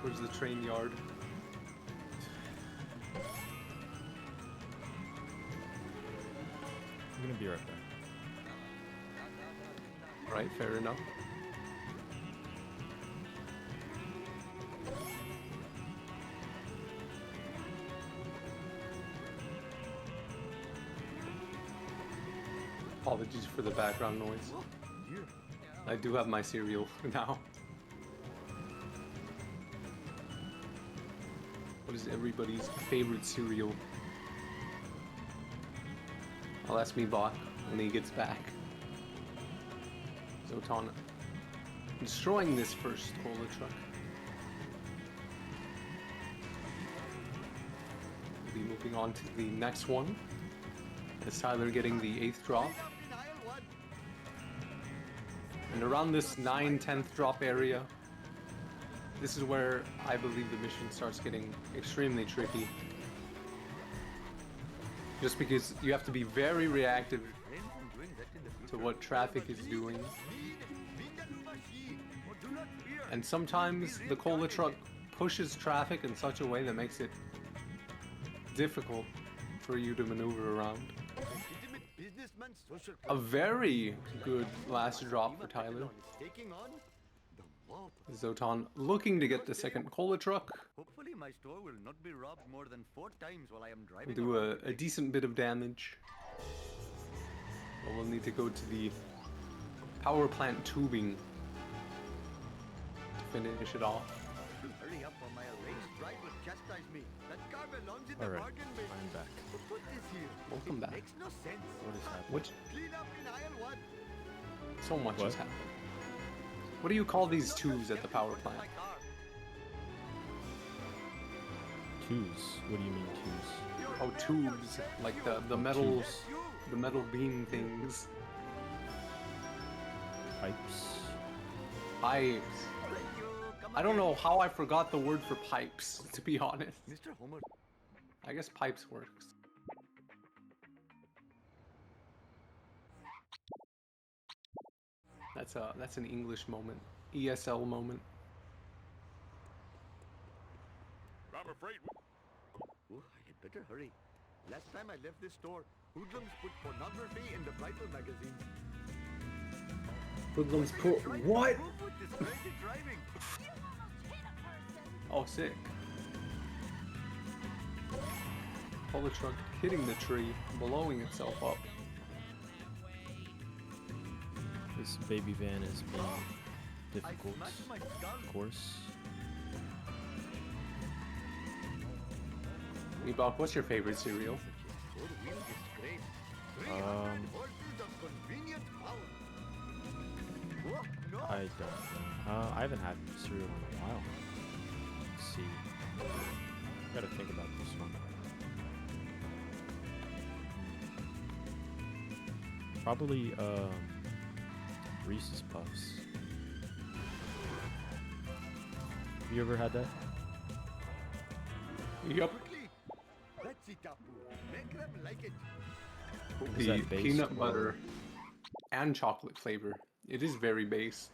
towards the train yard. I'm gonna be right back. Right, fair enough. Apologies for the background noise. I do have my cereal now. What is everybody's favorite cereal? I'll ask me Bot when he gets back. Zoton destroying this first cola truck. We'll be moving on to the next one. As Tyler getting the 8th drop. And around this 9/10th drop area, this is where I believe the mission starts getting extremely tricky. Just because you have to be very reactive to what traffic is doing. And sometimes the cola truck pushes traffic in such a way that makes it difficult for you to maneuver around. A very good last drop for Tyler. Zoton looking to get the second cola truck. Hopefully my store will not be robbed more than 4 times while I am driving. We'll do a decent bit of damage. But we'll need to go to the power plant tubing to finish it off. Hurry up or my erased drive will chastise me. That car belongs in the Alright, bargain bin. I'm back. Put this here. Welcome It back. makes no sense. What is happening? Which Clean up in aisle 1. so much What? has happened. What do you call these tubes at the power plant? My car. Twos? What do you mean twos? Oh, tubes, like the metal, the metal beam things. Pipes? Pipes. Thank you. Come I don't again. know how I forgot the word for pipes, to be honest. Mr. Homer. I guess pipes works. That's an English moment. ESL moment. I'm afraid Oh, I had better hurry. Last time I left this store, hoodlums put pornography in the Bible magazine. Hoodlums put what? With distracted driving. Oh, sick. Pull the truck hitting the tree, blowing itself up. This baby van is being I difficult, smashed my skull. of course. Meatball, what's your favorite cereal? Four-wheel disgrace. Horses of convenient power. Oh, no. I don't know. I haven't had cereal in a while. Let's see. Gotta think about this one. Probably Reese's Puffs. Have you ever had that? Yup. Quickly. That's it, Apu. Make them like it. Is The that based peanut or- butter and chocolate flavor. It is very based.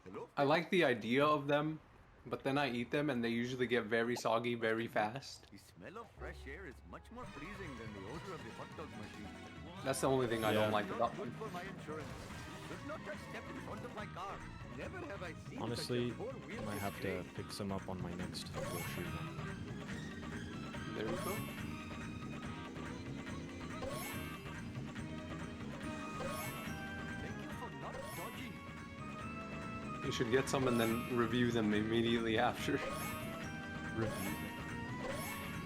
Hello? I like the idea of them, but then I eat them and they usually get very soggy very fast. The smell of fresh air is much more pleasing than the odor of the hot dog machine. That's the only thing I Yeah. don't like Not about good them. for my insurance. Should not have stepped in front of my car. Never have I seen Honestly, such a four-wheel I might have to disgrace. pick some up on my next grocery run. There we go. Thank you for not dodging. You should get some and then review them immediately after. Review.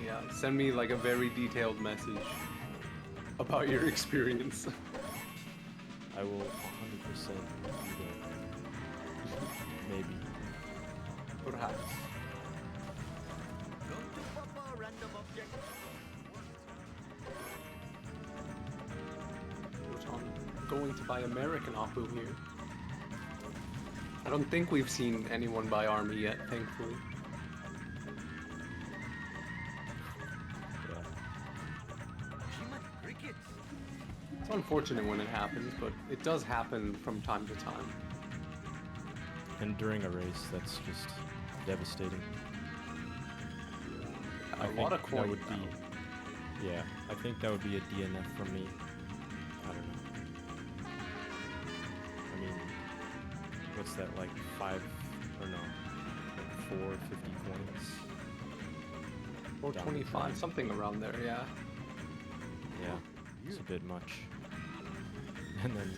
Yeah, send me like a very detailed message about your experience. I will 100% do that. Maybe. Perhaps. Come to Papa, random object. Which I'm going to buy American Apu here. I don't think we've seen anyone buy Army yet, thankfully. Yeah. Jimmy crickets. It's unfortunate when it happens, but it does happen from time to time. And during a race, that's just devastating. A I lot think of coins that would now. be. Yeah, I think that would be a DNF for me. I don't know. I mean, what's that, like 5 or no, like 450 coins? Or Down the 25, drain. something around there, yeah. Yeah, it's a bit much. And then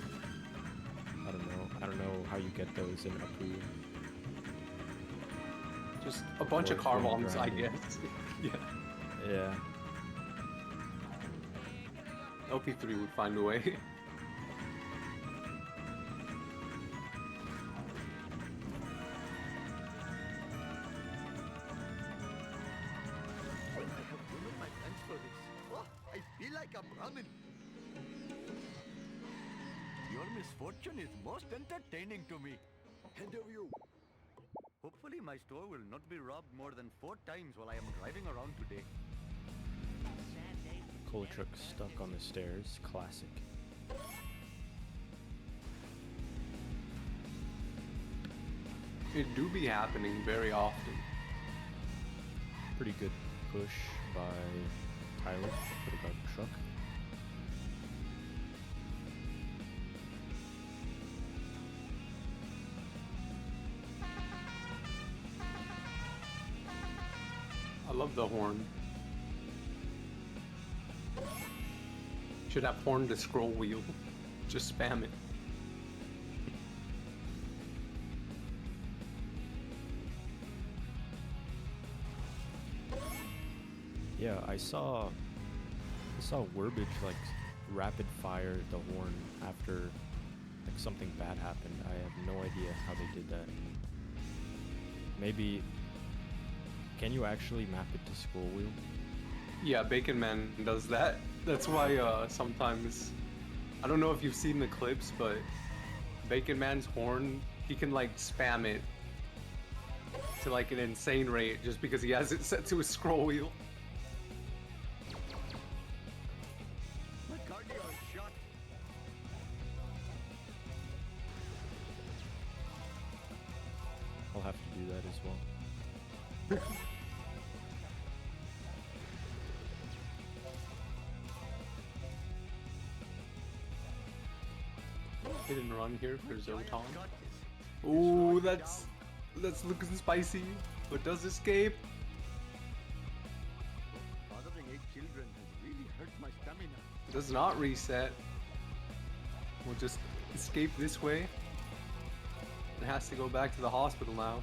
I don't know how you get those in Apu. Just a bunch of Or car coin bombs, I grinding. guess. Yeah. Yeah. LP3 would find a way. I have ruined my plans for this. Oh, I feel like a Brahmin. Your misfortune is most entertaining to me. And of you. Hopefully my store will not be robbed more than 4 times while I am driving around today. Cola truck stuck on the stairs. Classic. It do be happening very often. Pretty good push by Tyler for the garbage truck. I love the horn. Should have horn to scroll wheel. Just spam it. Yeah, I saw Werbage like rapid fire the horn after like something bad happened. I have no idea how they did that. Maybe can you actually map it to scroll wheel? Yeah, Bacon Man does that. That's why sometimes I don't know if you've seen the clips, but Bacon Man's horn, he can like spam it to like an insane rate just because he has it set to a scroll wheel. My cardio is shot. I'll have to do that as well. Hit and run here for Zoton. Ooh, that's looking spicy, but does escape. Fathering 8 children has really hurt my stamina. Does not reset. We'll just escape this way. It has to go back to the hospital now.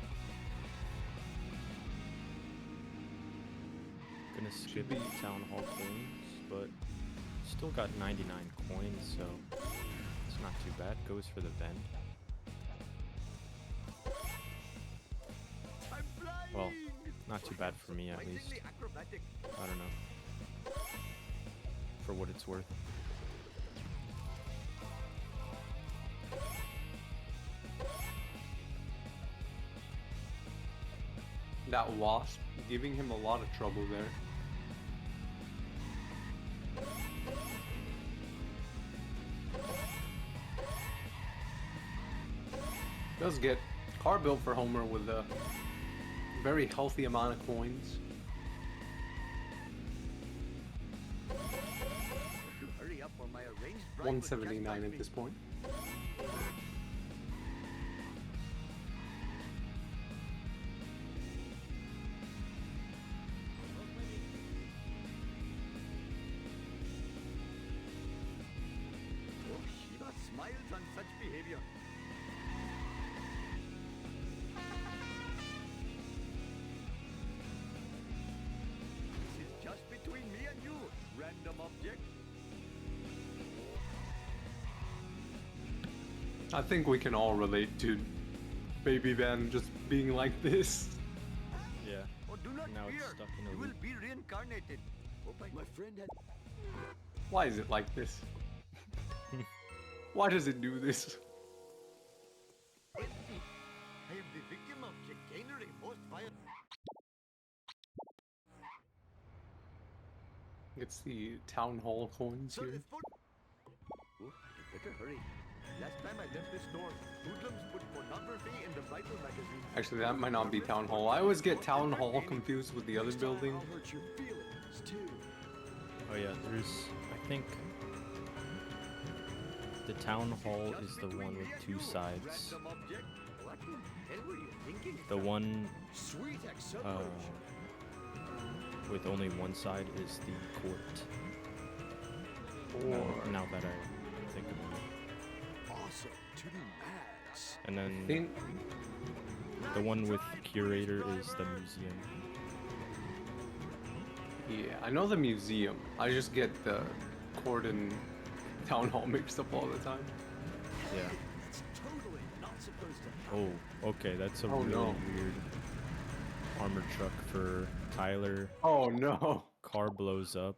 Gonna skip the town hall coins, but still got 99 coins, so it's not too bad. Goes for the vend. I'm flying! Well, not too bad for me at least. Surprisingly acrobatic. I don't know. For what it's worth. That wasp giving him a lot of trouble there. Does get car built for Homer with a very healthy amount of coins. Hurry up or my arranged bride will 179 chastise at me. this point. Oh, Shiva smiles on such behavior. This is just between me and you, random object. I think we can all relate to Baby Van just being like this. Yeah. Oh, do not Now it's fear. stuck in a You will loop. be reincarnated. Hope my friend had. Why is it like this? Why does it do this? I am the victim of chicanery, most vile. It's the town hall coins So here. this foot. Oh, I better hurry. Last time I left this store, hoodlums put pornography in the Bible magazine. Actually, that might not be town hall. I always get town hall confused with the other building. I'll hurt your feelings too. Oh yeah, there's, I think, the town hall is the one with two sides. Random object. What the hell were you thinking? The one Sweet acceleration. with only one side is the court. Or Now that I think about it. Awesome to the max. And then think the one with curator is the museum. yeah, I know the museum. I just get the court and town hall mixed up all the time. Yeah. It's totally not supposed to happen. Oh, okay, that's a Oh, really no. weird armored truck for Tyler. Oh no. Car blows up.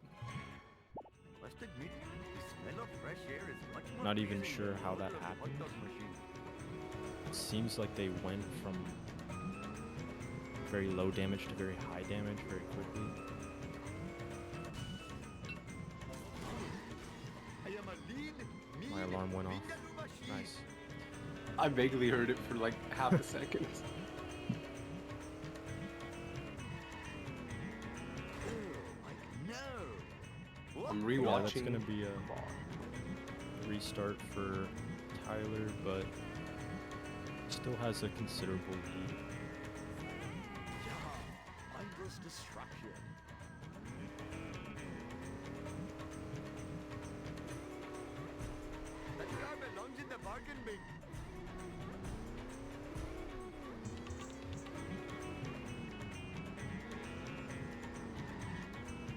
Must admit, the smell of fresh air is much more Not even pleasing sure than how the that odor of the hot happened. dog machine. It seems like they went from very low damage to very high damage very quickly. I am a lean, mean, My alarm went off. vindaloo machine. Nice. I vaguely heard it for like half a second. Like, no. I'm Yeah, rewatching. that's gonna be a restart for Tyler, but still has a considerable lead. Yeah, mindless destruction. That car belongs in the bargain bin.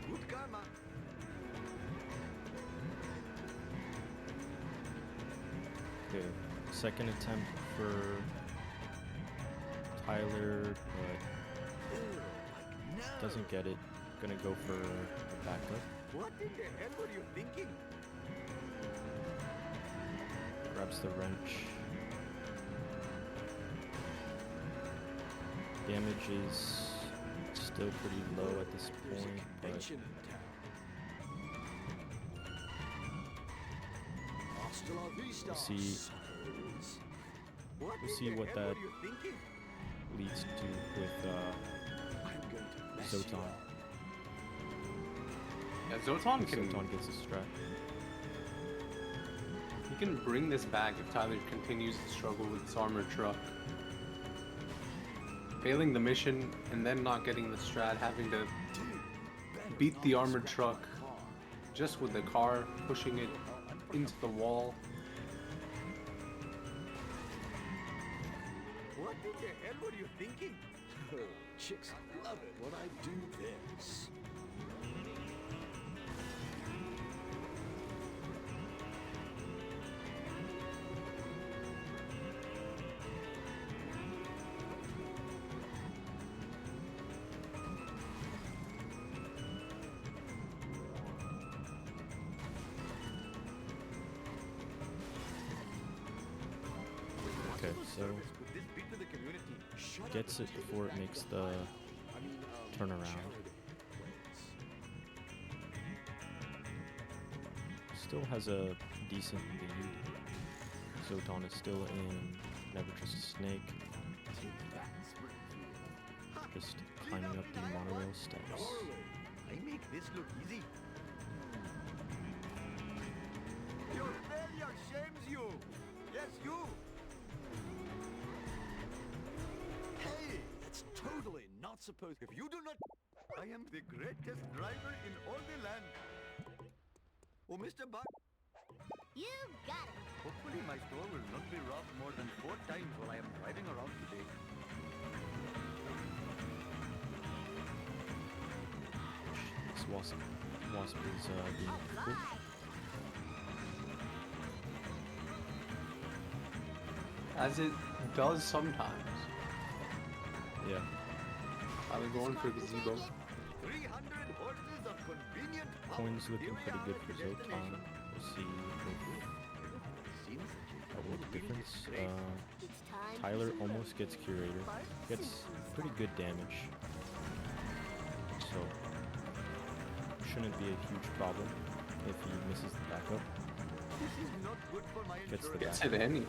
Good karma. Okay, second attempt for Tyler, but Like, no. doesn't get it. Gonna go for a backup. What in the hell were you thinking? Grabs the wrench. Damage is still pretty low at this point, but Tension in town. Hasta la vista, we'll see. suckers. We'll in see the what hell that were you thinking? leads to with I'm going to mess you Zoton. up. Yeah, Zoton If can Zoton gets a strat. he can bring this back if Tyler continues to struggle with his armored truck. Failing the mission and then not getting the strat, having to Dude, better beat not the armored scratch truck my car. just with the car, pushing it into the wall. What in the hell were you thinking? Chicks love it when I do this. Okay, so Could this be to the community? Shut up gets and it take before it back makes to the I mean, turnaround. charity. Still has a decent lead. Zoton is still in Never Trust a Snake, just climbing up the monorail steps. Darling, I make this look easy. Your failure shames you. Yes, you. Hey, that's totally not supposed. If you do not, I am the greatest driver in all the land. Oh, Mr. Buck. You got it. Hopefully my store will not be robbed more than 4 times while I am driving around today. This wasp is being difficult. As it does sometimes. Yeah. Tyler going for the gazebo. 300 horses of convenient power. Coin's looking Here we pretty are good at for the Zoton. destination. We'll see Seems if that will make a difference. It's time for Tyler some almost gets Curator. Gets pretty good damage. So shouldn't be a huge problem if he misses the backup. This is not good for my Gets the insurance. Gets it anyway.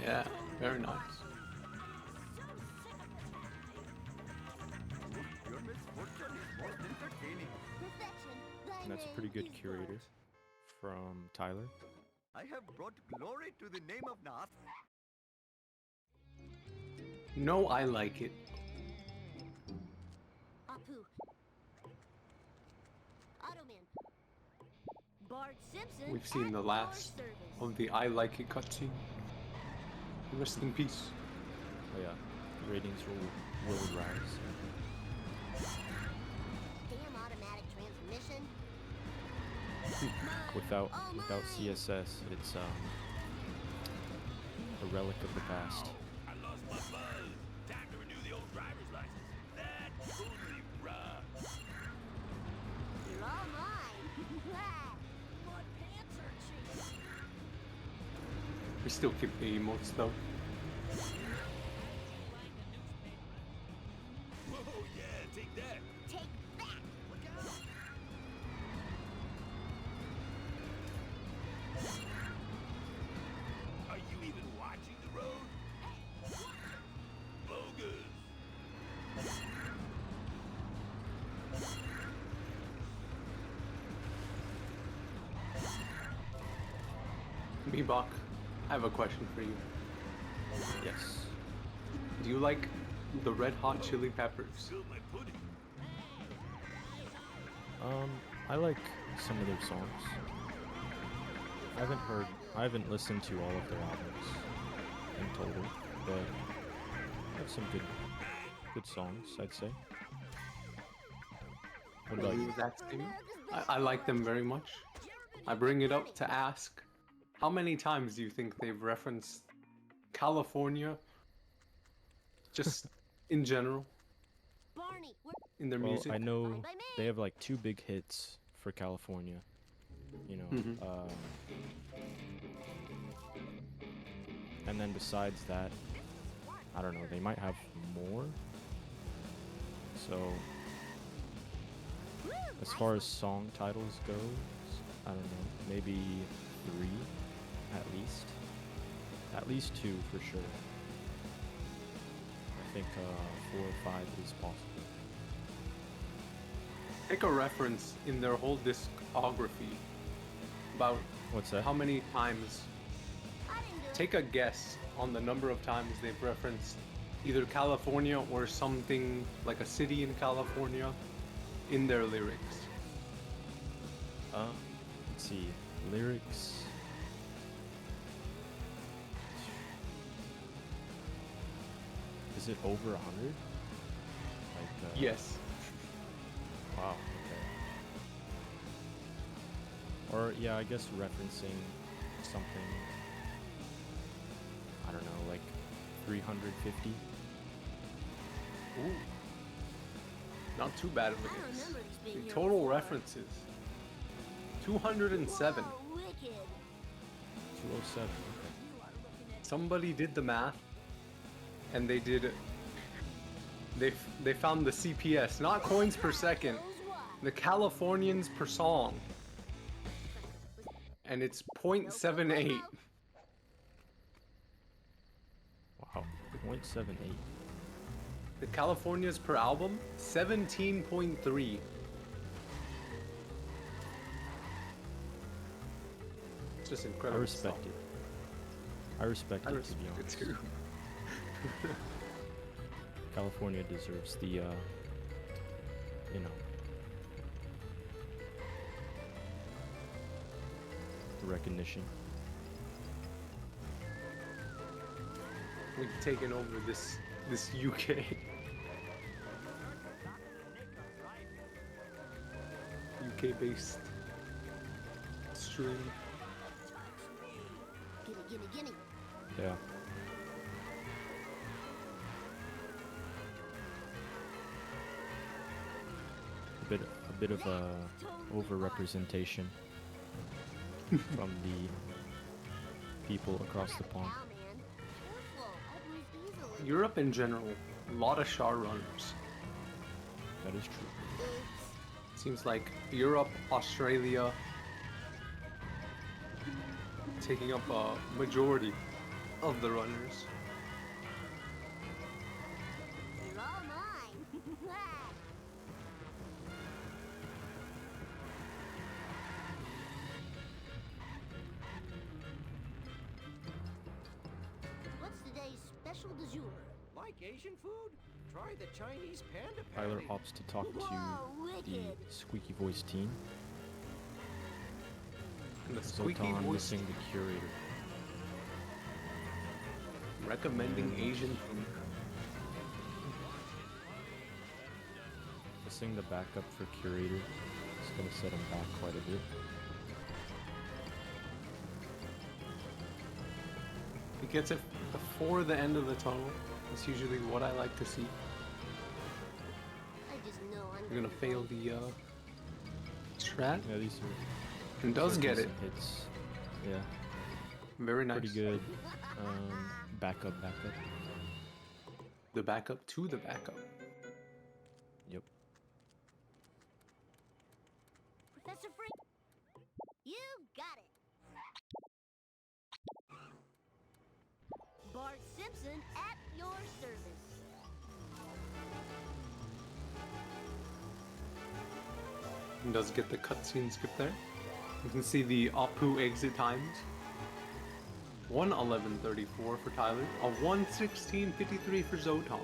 Yeah, very nice. Your misfortune is most entertaining. perfection. Thy And that's a name pretty good is Curator good. from Tyler. I have brought glory to the name of Nath. No, I like it. Apu. Automan. Bart Simpson. We've seen at the your last service. of the I Like It cutscene. Rest in peace. Oh yeah, the ratings will rise. Damn automatic transmission. Without Oh without my. CSS, it's a relic of the past. I lost my buzz. Time to renew the old driver's license. That totally rocks. You're all mine. What pants are cheap? We still keep the emotes though. Whoa, yeah, take that. Take that. Look out. Are you even watching the road? Bogus. Bebop, I have a question for you. Yes. Do you like the Red Hot Chili Peppers? Spilled my pudding. I like some of their songs. I haven't listened to all of their albums in total, but they have some good songs, I'd say. What about you? That statement? I like them very much. I bring it up to ask, how many times do you think they've referenced California, just in general, Barney, we're in their Well, music? I know Fine by me. they have like 2 big hits for California. You know, Mhm. and then besides that, I don't know. They might have more, So, as far as song titles goes, I don't know, maybe 3 at least. At least 2 for sure. I think 4 or 5 is possible. Take a reference in their whole discography about What's that? how many times. Take a guess on the number of times they've referenced either California or something like a city in California in their lyrics. Let's see. Lyrics. Is it over 100? Like, Yes. Wow, okay. Or, yeah, I guess referencing something, I don't know, like 350? Ooh. Not too bad of a I guess. remember this being The here total before. references 207. Whoa, wicked. 207, okay. Somebody did the math and they did they found the CPS, not coins per second, Knows what? the Californians per song. And it's 0.78. Wow, 0.78. The Californias per album, 17.3. It's just I incredible. respect it. I respect I it, to respect be it honest. too. California deserves the, you know, the recognition. We've taken over this UK. UK based stream. Gimme, gimme, gimme. Yeah. A bit of a overrepresentation from the people across the pond. Now, man. Careful. I breathe easily. Europe in general, a lot of Char runners. That is true. Oops. Seems like Europe, Australia, taking up a majority of the runners. You're all mine. What's today's special du jour? Like Asian food? Try the Chinese panda Tyler patty. opts to talk Whoa, to the wicked. squeaky voice team. And the squeaky Zoton voice missing the curator. recommending Asian food. Missing the backup for curator. It's gonna set him back quite a bit. He gets it before the end of the tunnel. That's usually what I like to see. I just know I'm You're gonna fail the strat, Yeah, these are and does get it. decent hits. Yeah, Very nice. pretty good. Backup. The backup to the backup. Yep. Professor Free. You got it. Bart Simpson at your service. And does get the cutscene skip there. You can see the Apu exit times. 1:11:34 for Tyler, a 1:16:53 for Zoton.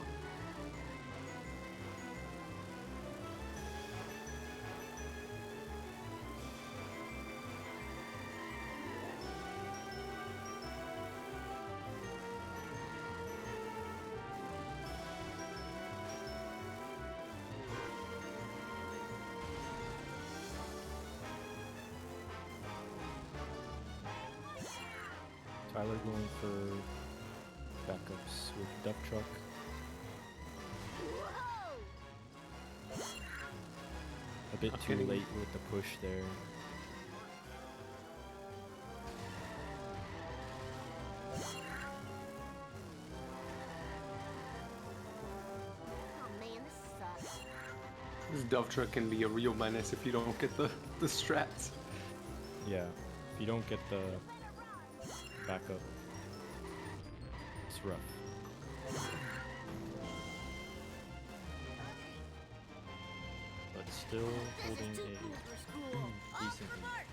Tyler going for backups with Duck Truck. Whoa! A bit Not too hitting. late with the push there. Oh man, this sucks. Dove Truck can be a real menace if you don't get the strats. Yeah, if you don't get the backup, it's rough. But still holding a decent lead.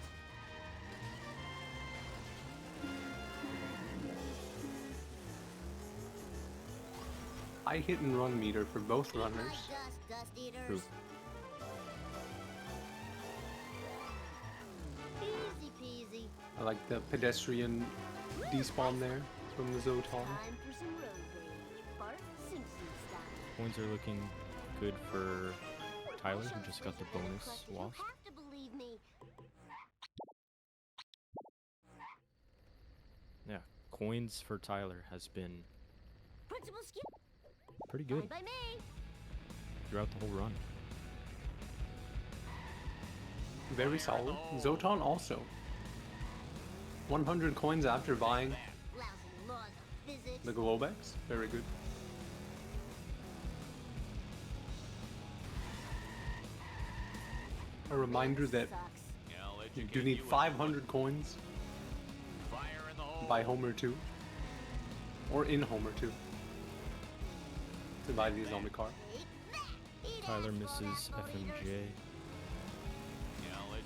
High hit and run meter for both runners. True. Easy peasy. I like the pedestrian despawn there from the Zoton. Time for some road rage. Bart Simpson style. Coins are looking good for Tyler, who just got the bonus You wasp. have to believe me. Yeah, coins for Tyler has been Principal skill. pretty good Fine by me. throughout the whole run. Very solid. Zoton also. 100 coins after buying Lousy laws of physics. the Globex. Very good. A reminder that Sucks. you do need 500 coins by Homer 2. Or in Homer 2. To buy the zombie car. Take that. Eat Tyler asphalt, misses asshole FMJ. eaters.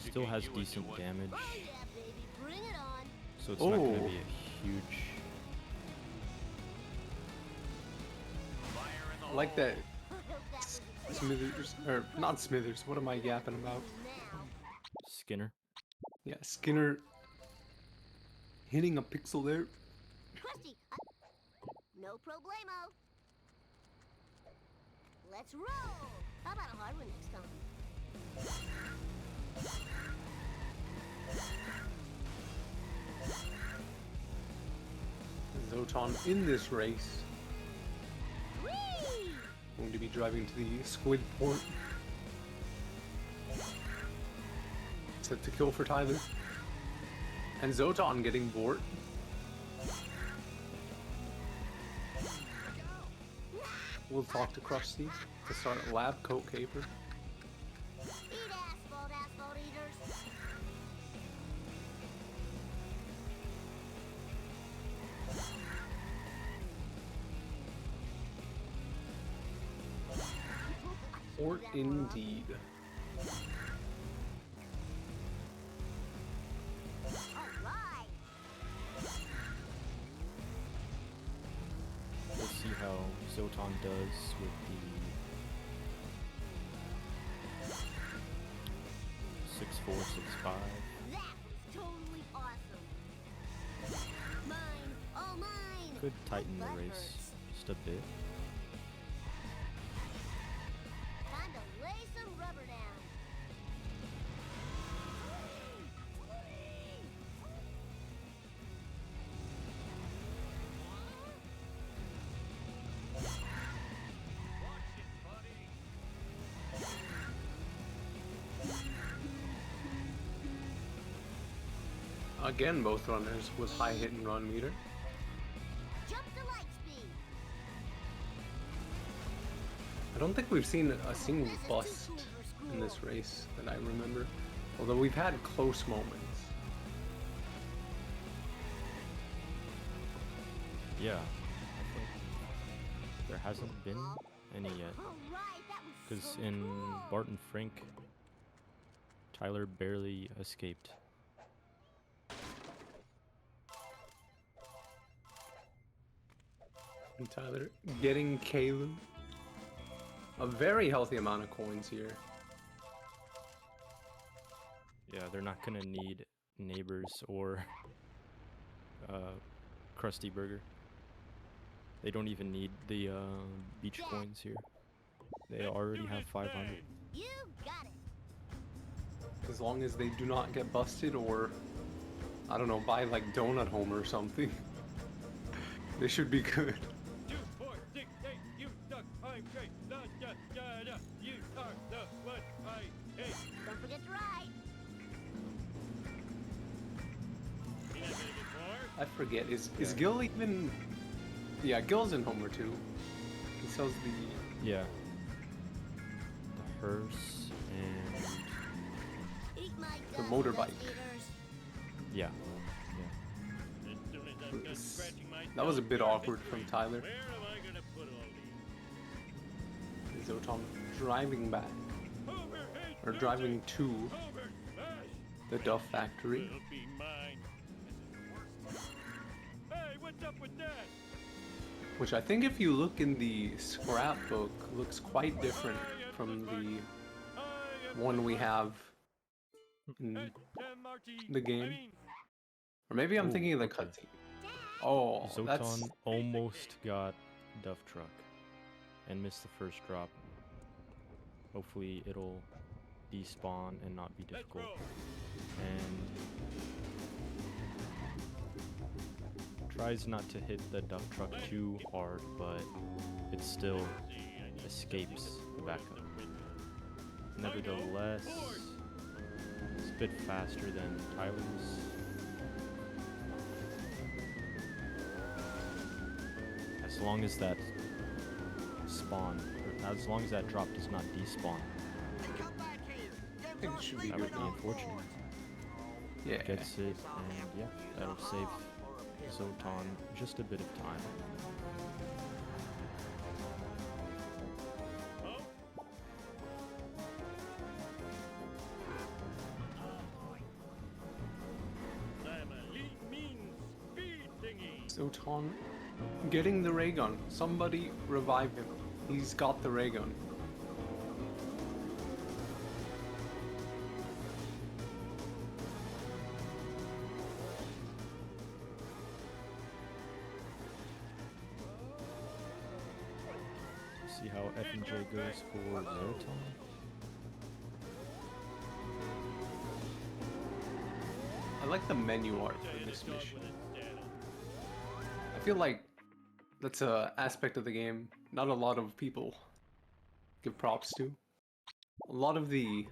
Still has decent damage, Oh yeah, baby. Bring it on. so it's not going to Oh. be a huge. I like that I hope that was a Smithers, or not Smithers, what am I yapping about? now. Skinner. Yeah, Skinner hitting a pixel there. Krusty, no problemo. Let's roll. How about a hard one next time? Zoton in this race. Whee! Going to be driving to the Squid Port. Set to kill for Tyler. And Zoton getting bored. We'll talk to Krusty to start a lab coat caper. Eat asphalt, asphalt eaters. Port indeed. Alright. We'll see how Zoton does with the 6-4, 6-5. That was totally awesome. Mine, all mine. Could tighten the Butt race hurts. just a bit. Time to lay some rubber down. Again, both runners with high hit and run meter. Jump to light speed. I don't think we've seen a single bust in this race that I remember. Although we've had close moments. Yeah, I think there hasn't been any yet. Alright, that was Because so in cool. Barton Frink, Tyler barely escaped. And Tyler getting Kalen. A very healthy amount of coins here. Yeah, they're not gonna need neighbors or Krusty Burger. They don't even need the beach coins here. They already have 500. You got it. As long as they do not get busted or, I don't know, buy like Donut Home or something. They should be good. 2, 4, 6, 8, you suck, I'm great, da da da da, you are the one I hate. Don't forget to ride. You're not gonna get more? I forget, is Gil even... Yeah, Gil's in Homer too. He sells the... Yeah. hearse and Eat my The guts, motorbike. dust eaters. yeah. As soon as I'm done scratching my That was a bit self-care awkward from victory, Tyler. Where am I gonna put all these? Zoton driving back, Over, hey, or Susie! driving to Over, smash! the Duff factory. Will be mine. Hey, what's up with that? Which I think if you look in the scrapbook, looks quite different from the I am one we have in Hey, Marty. the game. I mean, Or maybe I'm Ooh, thinking of the okay. cutscene. Oh, that's... Zoton almost got Duff Truck and missed the first drop. Hopefully it'll despawn and not be let's difficult. roll. And tries not to hit the Duff Truck too hard, but it still escapes the backup. Nevertheless, it's a bit faster than Tyler's. As long as that spawn, or as long as that drop does not despawn, Come back here. I think it should be that would be unfortunate. Yeah. Gets it, and yeah, that'll save Zoton just a bit of time. Family means speed thingy. Zoton getting the ray gun. Somebody revive him. He's got the ray gun. See how F and J goes for Zoton. I like the menu art for this mission. I feel like that's a aspect of the game not a lot of people give props to. A lot of the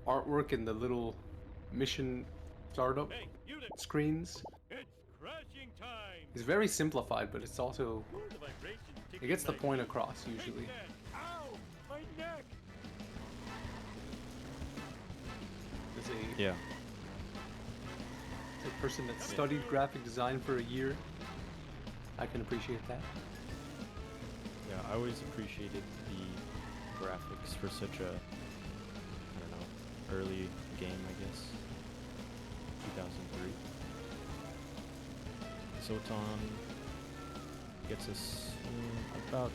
artwork in the little mission startup Hey, unit, screens it's crashing time. is very simplified, but it's also, Feel the vibrations it ticking gets the my point feet. across Take usually. that. Ow, my neck. As a, Yeah, as a person that studied graphic design for a year, I can appreciate that. yeah, I always appreciated the graphics for such a, I don't know, early game, I guess. 2003. Zoton gets us about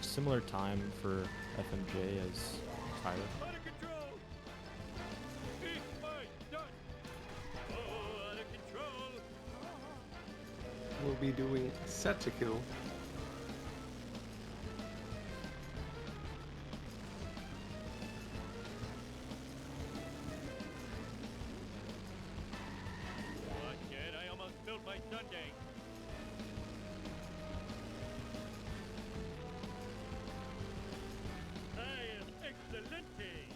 similar time for FMJ as Tyler. Out of control. Eat my dust. Oh, out of control. We'll be doing set to kill. Watch it, I almost spilled my sundae. I am excelente.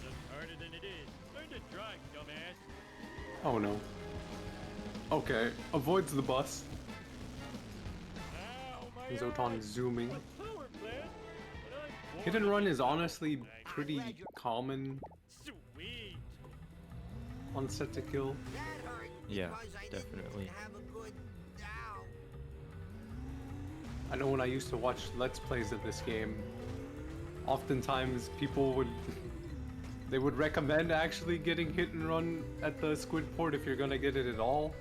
Looks harder than it is. Learn to drive, dumbass. Oh no. Okay, avoids the bus. Ow, my Zoton eye. zooming. A power plant? But I'm Hit and run is honestly pretty common Sweet. on set to kill. That hurt Yeah, because I didn't definitely. have a good ow. I know when I used to watch Let's Plays of this game, oftentimes people would they would recommend actually getting hit and run at the squid port if you're gonna get it at all.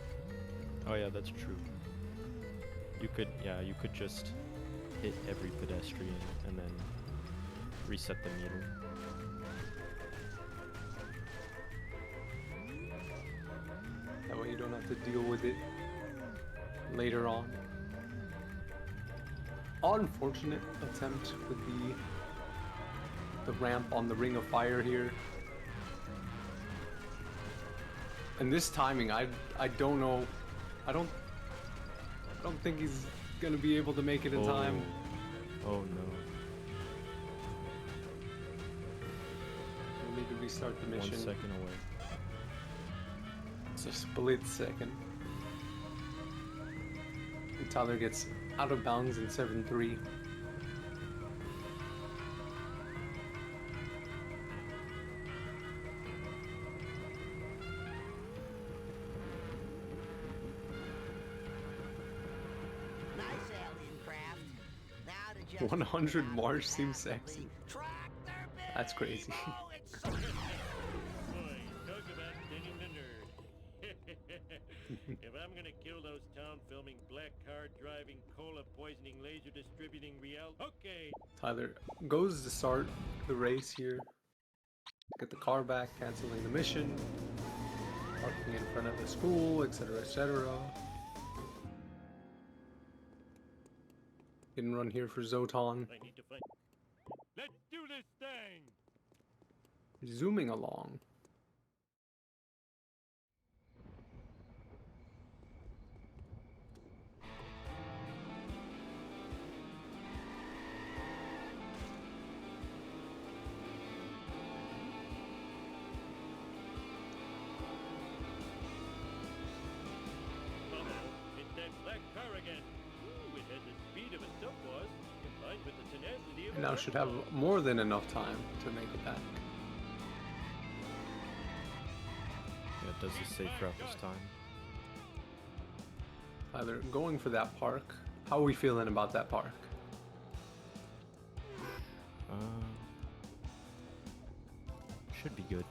Oh yeah, that's true. You could, yeah, you could just hit every pedestrian and then reset the meter. That way you don't have to deal with it later on. Unfortunate attempt with the ramp on the Ring of Fire here. And this timing, I don't know. I don't think he's gonna be able to make it in time. Oh no. We'll need to restart the mission. 1 second away. It's a split second. Tyler gets out of bounds in 7-3. Nice alien craft. Now to just 100 figure out Marsh the seems path of sexy. the tractor That's crazy. beam. Oh, it's so Boy, talk about getting the nerd. If I'm gonna kill those town filming, black car driving, cola poisoning, laser distributing real. Okay. Tyler goes to start the race here. Get the car back, canceling the mission. Parking in front of the school, etc., etc. Didn't run here for Zoton. I need to find. Let's do this thing. Zooming along. Uh-oh, it's that black car again. Ooh, it has the speed of a subboss combined with the tenacity of And a now should have workboss. more than enough time to make it back. Yeah, it does the safe route this time. Tyler going for that park. How are we feeling about that park? Should be good.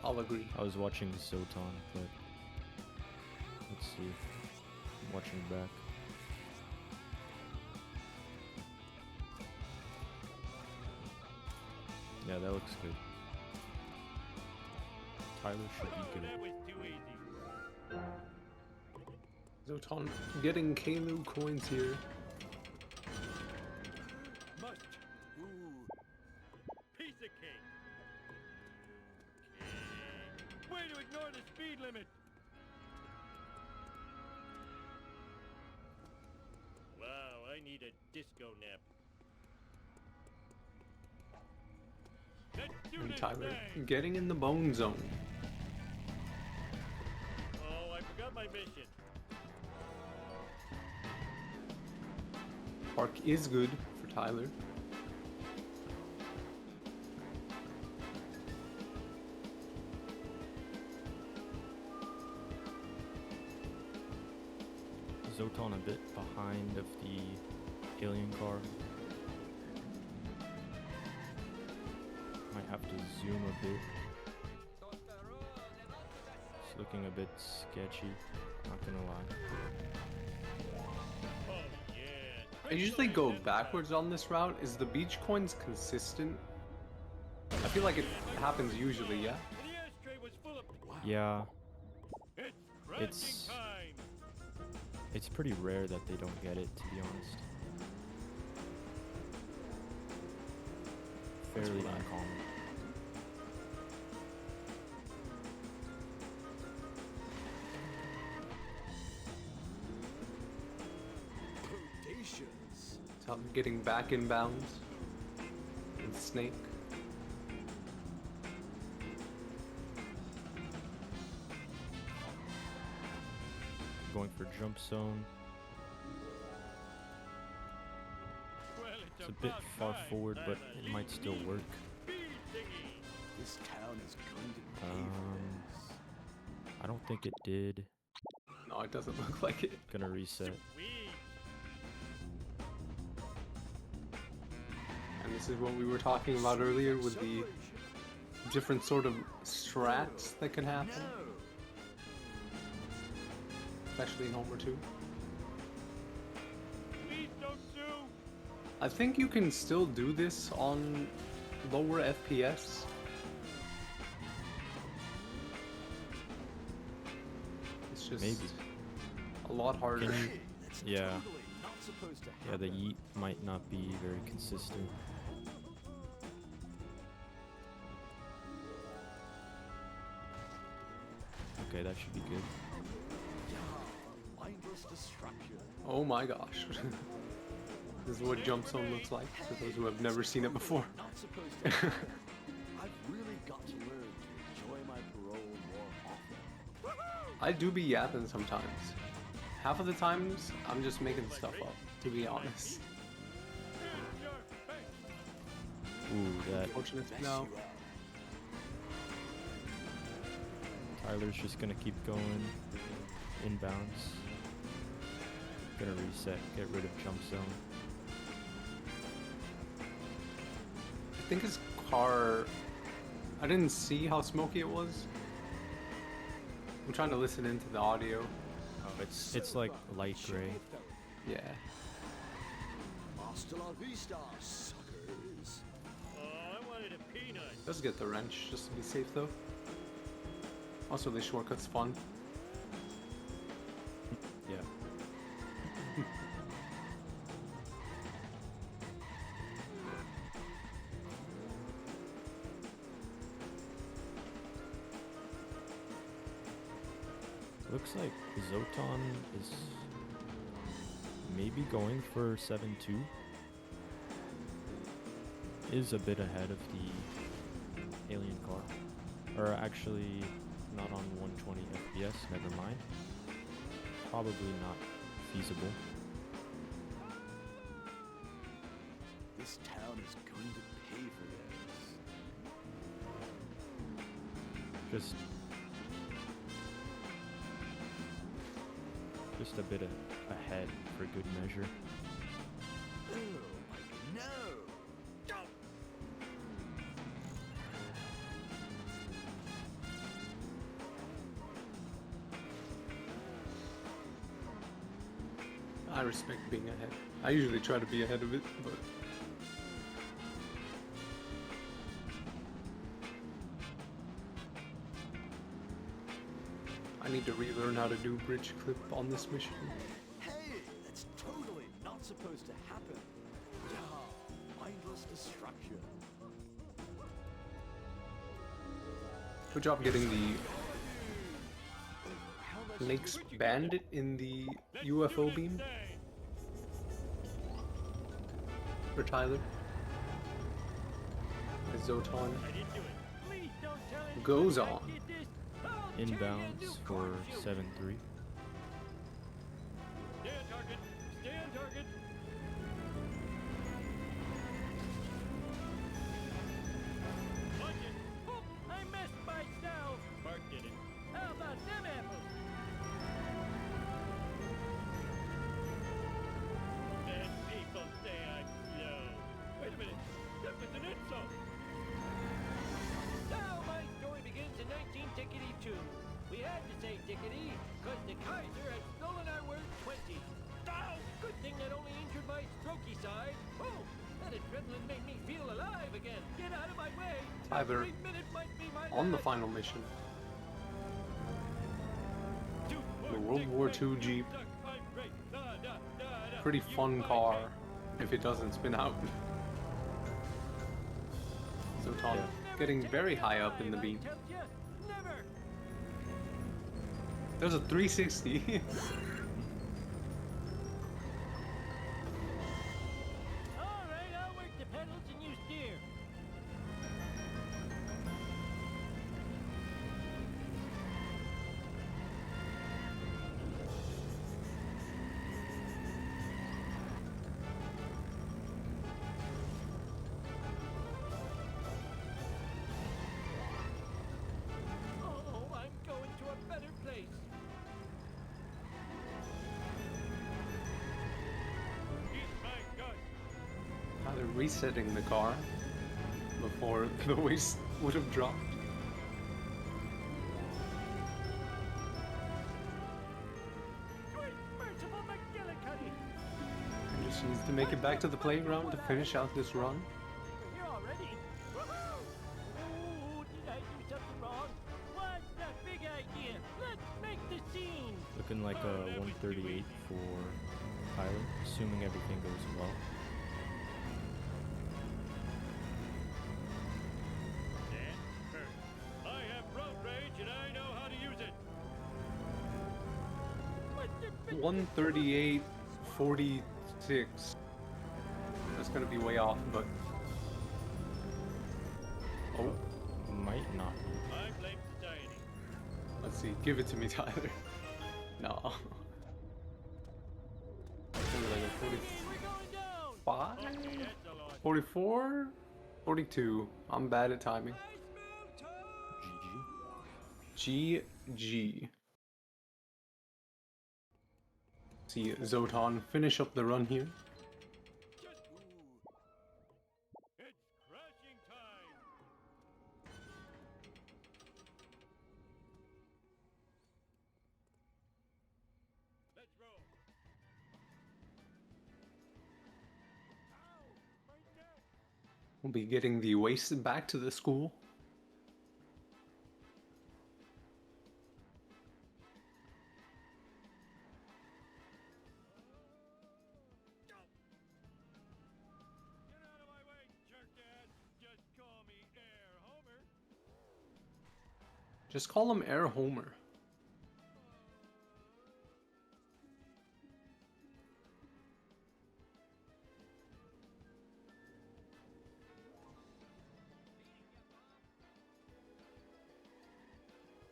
I'll agree. I was watching Zoton, but let's see. I'm watching back. Yeah, that looks good. Tyler should Oh, be good. that was too easy. Zoton getting Kalu coins here. Must. Ooh. Piece of cake. Okay. Way to ignore the speed limit. Wow, I need a disco nap. Let's do And this Tyler thing. getting in the bone zone. Oh, I forgot my mission. Park is good for Tyler. Zoton a bit behind of the alien car. Might have to zoom a bit. It's looking a bit sketchy, not gonna lie. Oh, yeah. I usually go backwards on this route. Is the beach coins consistent? I feel like it happens usually, yeah? And the ashtray was full of. Yeah, It's It's- crunching time. it's pretty rare that they don't get it, to be honest. Fairly what I- uncommon. Tyler getting back in bounds. And Snake. Going for jump zone. Well, It's a bit about far time. forward, but I'm it might still work. Speed thingy. This town is going to be I don't think it did. No, it doesn't look like it. Gonna reset. Sweet. And this is what we were talking about earlier with the different sort of strats that can happen. Especially in Homer 2. Please don't zoom. I think you can still do this on lower FPS. It's just Maybe. a lot harder. Can you? Yeah. totally not supposed to Yeah, the yeet might not be very consistent. Okay, that should be good. mindless destruction. Oh my gosh. This is what jump zone looks like for those who have never seen it before. Not supposed to happen. I've really got to learn to enjoy my parole more often. I do be yapping sometimes. Half of the times, I'm just making stuff up, to be honest. Ooh, that Fortunate now. Tyler's just gonna keep going inbounds. Gonna reset, get rid of jump zone. I think his car... I didn't see how smoky it was. I'm trying to listen into the audio. Oh, it's like light gray. Yeah. Hasta la vista, suckers. Oh, I wanted a peanut. Let's get the wrench, just to be safe though. Also, the shortcut's fun. Yeah. Looks like Zoton is maybe going for 7-2. Is a bit ahead of the alien car. Or actually not on 120 FPS, never mind. Probably not feasible. This town is going to pay for this. Just a bit ahead for good measure. Oh, Mike, no! Don't! I respect being ahead. I usually try to be ahead of it, but... I need to relearn how to do bridge clip on this mission. Hey, that's totally not supposed to happen. Mindless destruction. Good job getting the Lake's Bandit in the UFO beam for Tyler. As Zoton goes on. Inbounds for 7-3. Stay on target. Stay on target. Watch it. Oh, I missed myself. Mark did it. How about them apples? And people say I'm slow. Wait a minute. That was an insult. Now my story begins in 1982. We had to say dickety, because the Kaiser had stolen our word 20. Oh, good thing that only injured my strokey side. Oh, that adrenaline made me feel alive again. Get out of my way. Tyler, Every minute might be my on the last. final mission, Two, the one, World six, War eight, II Jeep. suck, I'm great. Da, da, da, da. Pretty You fun like car, it. if it doesn't spin out. Zoton Yeah. getting very high up in the beam. I tell ya, never. There's a 360. All right, I'll work the pedals and you steer. Oh, I'm going to a better place. Eat my gut. Tyler resetting the car before the waste would have dropped. Great merciful McGillicuddy. Just needs to make it back to the playground to finish out this run. We're here already. Woohoo! Oh, did I do something wrong? What's the big idea? Let's make the scene. Looking like a 138 for Tyler, assuming everything goes well. Dan, hurry. I have road rage and I know how to use it. What's the 138, 46. That's gonna be way off, but oh, Might not be. I blame society. Let's see. Give it to me, Tyler. No. Maybe like a 45? 44? 42. I'm bad at timing. GG. See Zoton finish up the run here. It's crashing time. Let's roll. Ow, my neck. We'll be getting the waste back to the school. Get out of my way, jerkhead. Just call me Air Homer. Just call him Air Homer.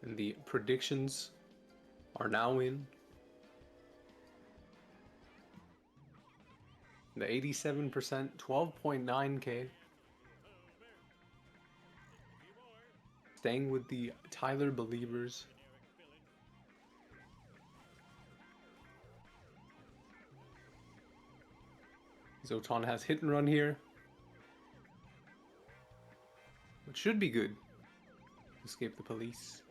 And the predictions are now in. The 87%, 12.9k. Staying with the Tyler believers. Zoton has hit and run here, which should be good. Escape the police.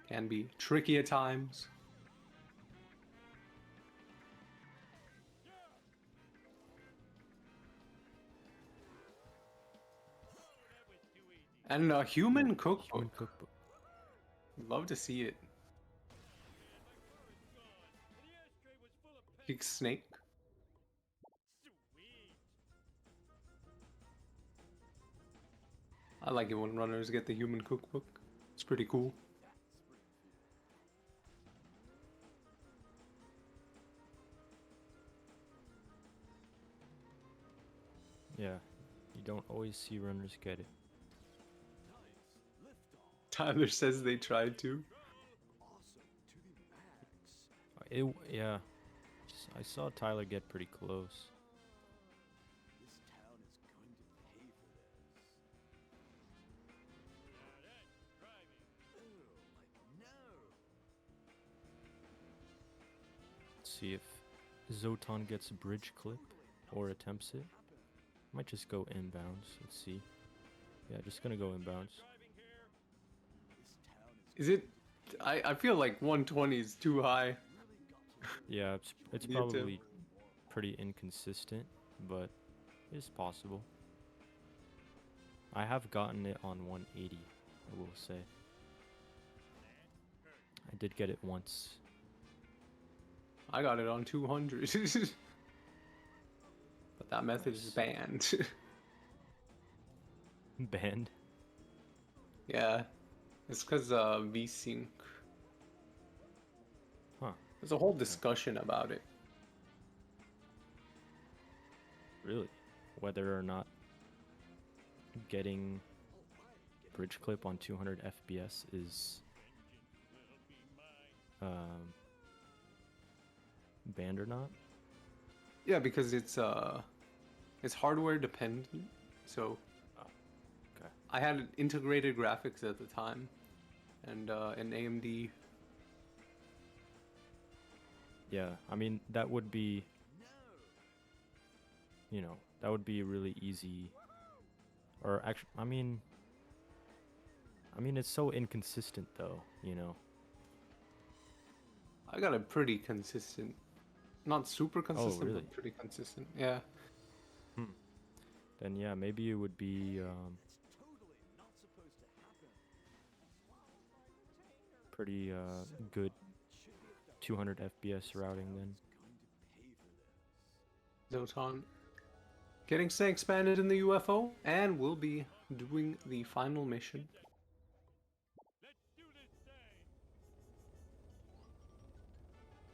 Can be tricky at times. And a human cookbook. Human cookbook. Love to see it. Kick snake. I like it when runners get the human cookbook. It's pretty cool. Yeah, you don't always see runners get it. Tyler says they tried to. Yeah, I saw Tyler get pretty close. Let's see if Zoton gets a bridge clip or attempts it. Might just go inbounds. Let's see. Yeah, just gonna go inbounds. Is it? I feel like 120 is too high. Yeah, it's The probably pretty inconsistent, but it's possible. I have gotten it on 180, I will say. I did get it once. I got it on 200. But that method is banned. Banned? Yeah. It's because VSync. Huh. There's a whole discussion about it. Really? Whether or not getting bridge clip on 200 FPS is banned or not? Yeah, because it's hardware dependent. So Okay. I had integrated graphics at the time, and an AMD. Yeah, I mean that would be, you know, that would be really easy. Or actually, I mean it's so inconsistent though, you know. I got a pretty consistent, not super consistent, really? but pretty consistent. Yeah. Then yeah, maybe it would be pretty good 200 FPS routing then. Zoton getting say expanded in the UFO, and we'll be doing the final mission.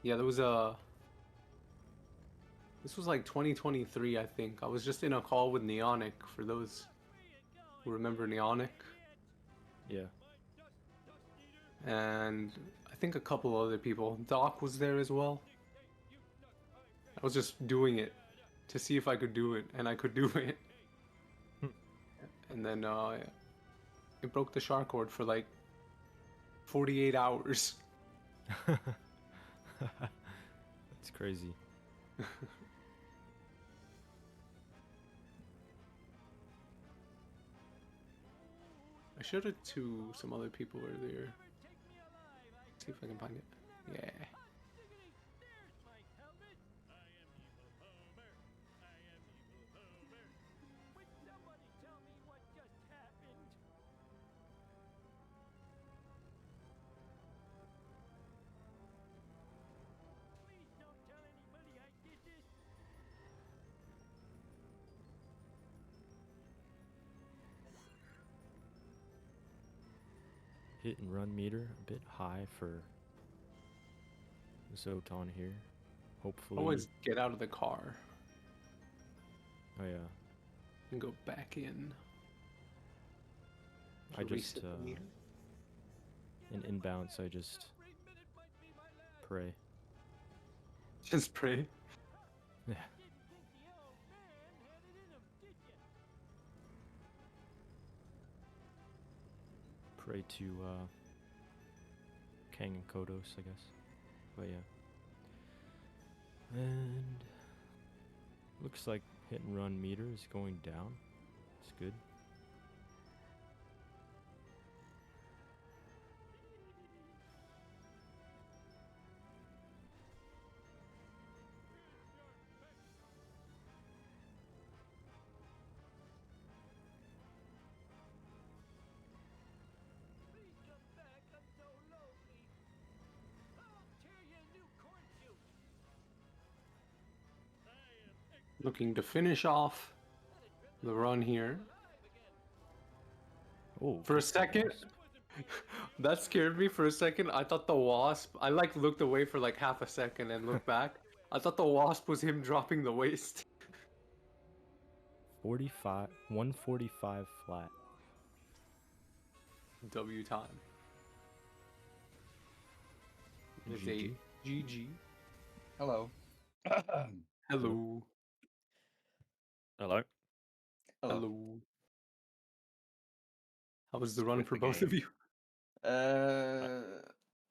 Yeah, there was a. This was like 2023, I think. I was just in a call with Neonic, for those who remember Neonic. Yeah. and I think a couple other people. Doc was there as well. I was just doing it to see if I could do it, and I could do it. And then it broke the shark cord for like 48 hours. That's crazy. I showed it to some other people earlier. See if I can find it. Yeah. Hit and run meter a bit high for Zoton here. Hopefully. Always get out of the car Oh yeah. and go back in. I To just reset the meter. in inbounds I just pray. Just pray. Yeah. Pray to Kang and Kodos, I guess. But yeah. And looks like hit and run meter is going down. It's good. Looking to finish off the run here. Oh, For a second, that scared me for a second. I thought the wasp, I like looked away for like half a second and looked back. I thought the wasp was him dropping the waist. 145 flat. W time. It's GG. a GG. Hello. Hello. Hello. Hello. How was the Let's run quit for the both game. of you?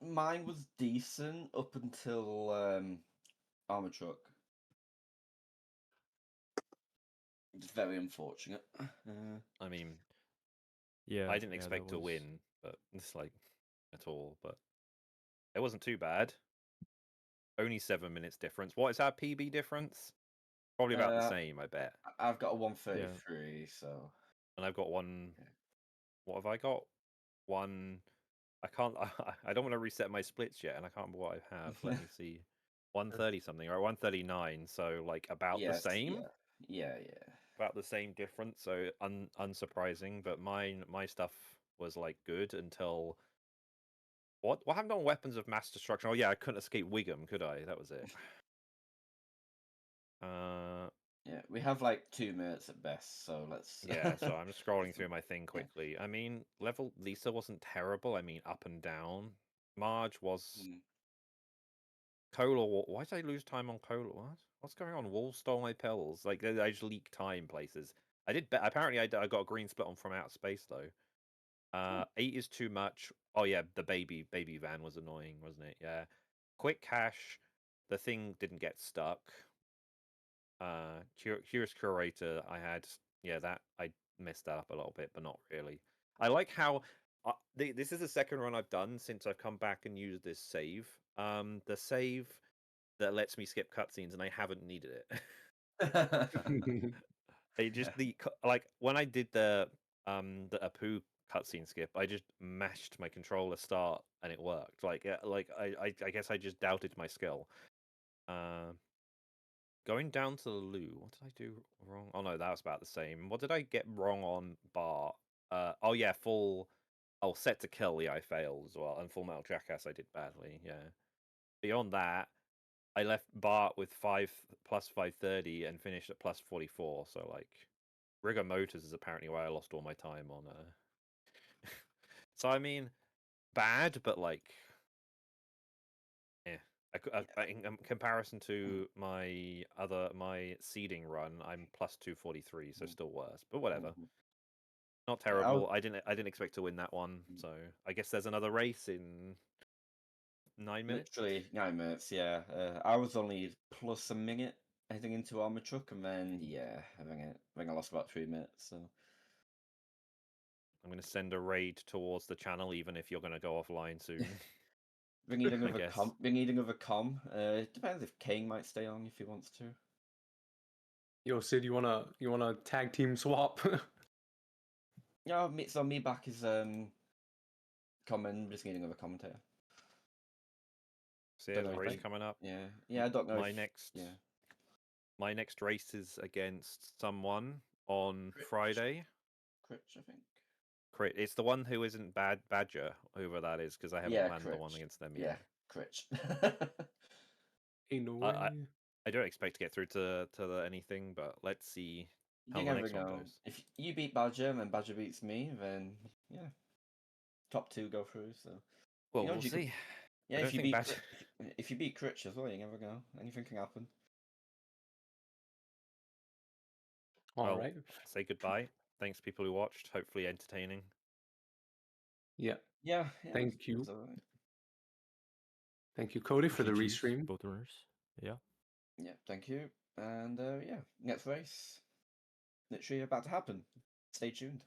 Mine was decent up until Armor Truck. It's very unfortunate. I mean, Yeah. I didn't yeah, expect that to was- win, but it's like at all. But it wasn't too bad. Only 7 minutes difference. What is our PB difference? Probably about the same, I bet. I've got a 133, so. And I've got one. Yeah. What have I got? One. I can't. I don't want to reset my splits yet, and I can't remember what I have. Let me see. 130 something or 139. So like about the Yes, same. Yeah. About the same difference. So unsurprising. But my stuff was like good until. What happened on weapons of mass destruction? Oh yeah, I couldn't escape Wiggum, could I? That was it. Yeah, we have like 2 minutes at best, so let's. Yeah, so I'm just scrolling through my thing quickly. I mean, level Lisa wasn't terrible. I mean, up and down. Marge was. Cola. Why did I lose time on Cola? What's going on? Wolves stole my pills. Like I just leak time places. I did. Apparently, I got a green split on From Outer Space though. 8 is too much. Oh yeah, the baby van was annoying, wasn't it? Yeah. Quick cash. The thing didn't get stuck. Curious Curator. I had. Yeah, that I messed that up a little bit, but not really. I like how. This is the second run I've done since I've come back and used this save. The save that lets me skip cutscenes, and I haven't needed it. They just like when I did the Apu cutscene skip, I just mashed my controller start and it worked. Like I guess I just doubted my skill. Going down to the loo, what did I do wrong? Oh no, that was about the same. What did I get wrong on Bart? Oh yeah, set to kill. Yeah, I failed as well. And Full Metal Jackass, I did badly. Yeah. Beyond that, I left Bart with 5 plus 530 and finished at plus 44. So like, rigor motors is apparently why I lost all my time on. So I mean, bad, but like, yeah. In comparison to my seeding run, I'm plus 243, so still worse. But whatever, Mhm. not Yeah, terrible. I didn't expect to win that one, so I guess there's another race in 9 minutes. Literally 9 minutes. Yeah, I was only plus a minute heading into Armor Truck, and then yeah, I think I lost about 3 minutes. So I'm gonna send a raid towards the channel, even if you're gonna go offline soon. we need I another guess. com. We need another com. It depends if Kane might stay on if he wants to. Yo, Sid, you wanna tag team swap? Yeah, so me back is common. Just need another commentator. So yeah, Don't there's know a if race coming up. Yeah, I don't know. My my next race is against someone on Friday. Critch, I think. It's the one who isn't Badger, whoever that is, because I haven't planned the one Critch. against them Yeah, yet. Critch. Ain't no way. I don't expect to get through to anything, but let's see how You the never next one know. goes. If you beat Badger and then Badger beats me, then yeah, top two go through. So Well, you know, we'll you could- see. yeah, I if don't you think beat Badger. if you beat Critch as well, you never know. Anything can happen. All Well, right. say goodbye. Thanks, people who watched. Hopefully entertaining. Yeah. Yeah. Thank you. it's all right. Thank you, Cody, for the GGs, restream. both runners. Yeah. Yeah, thank you. And yeah, next race, literally about to happen. Stay tuned.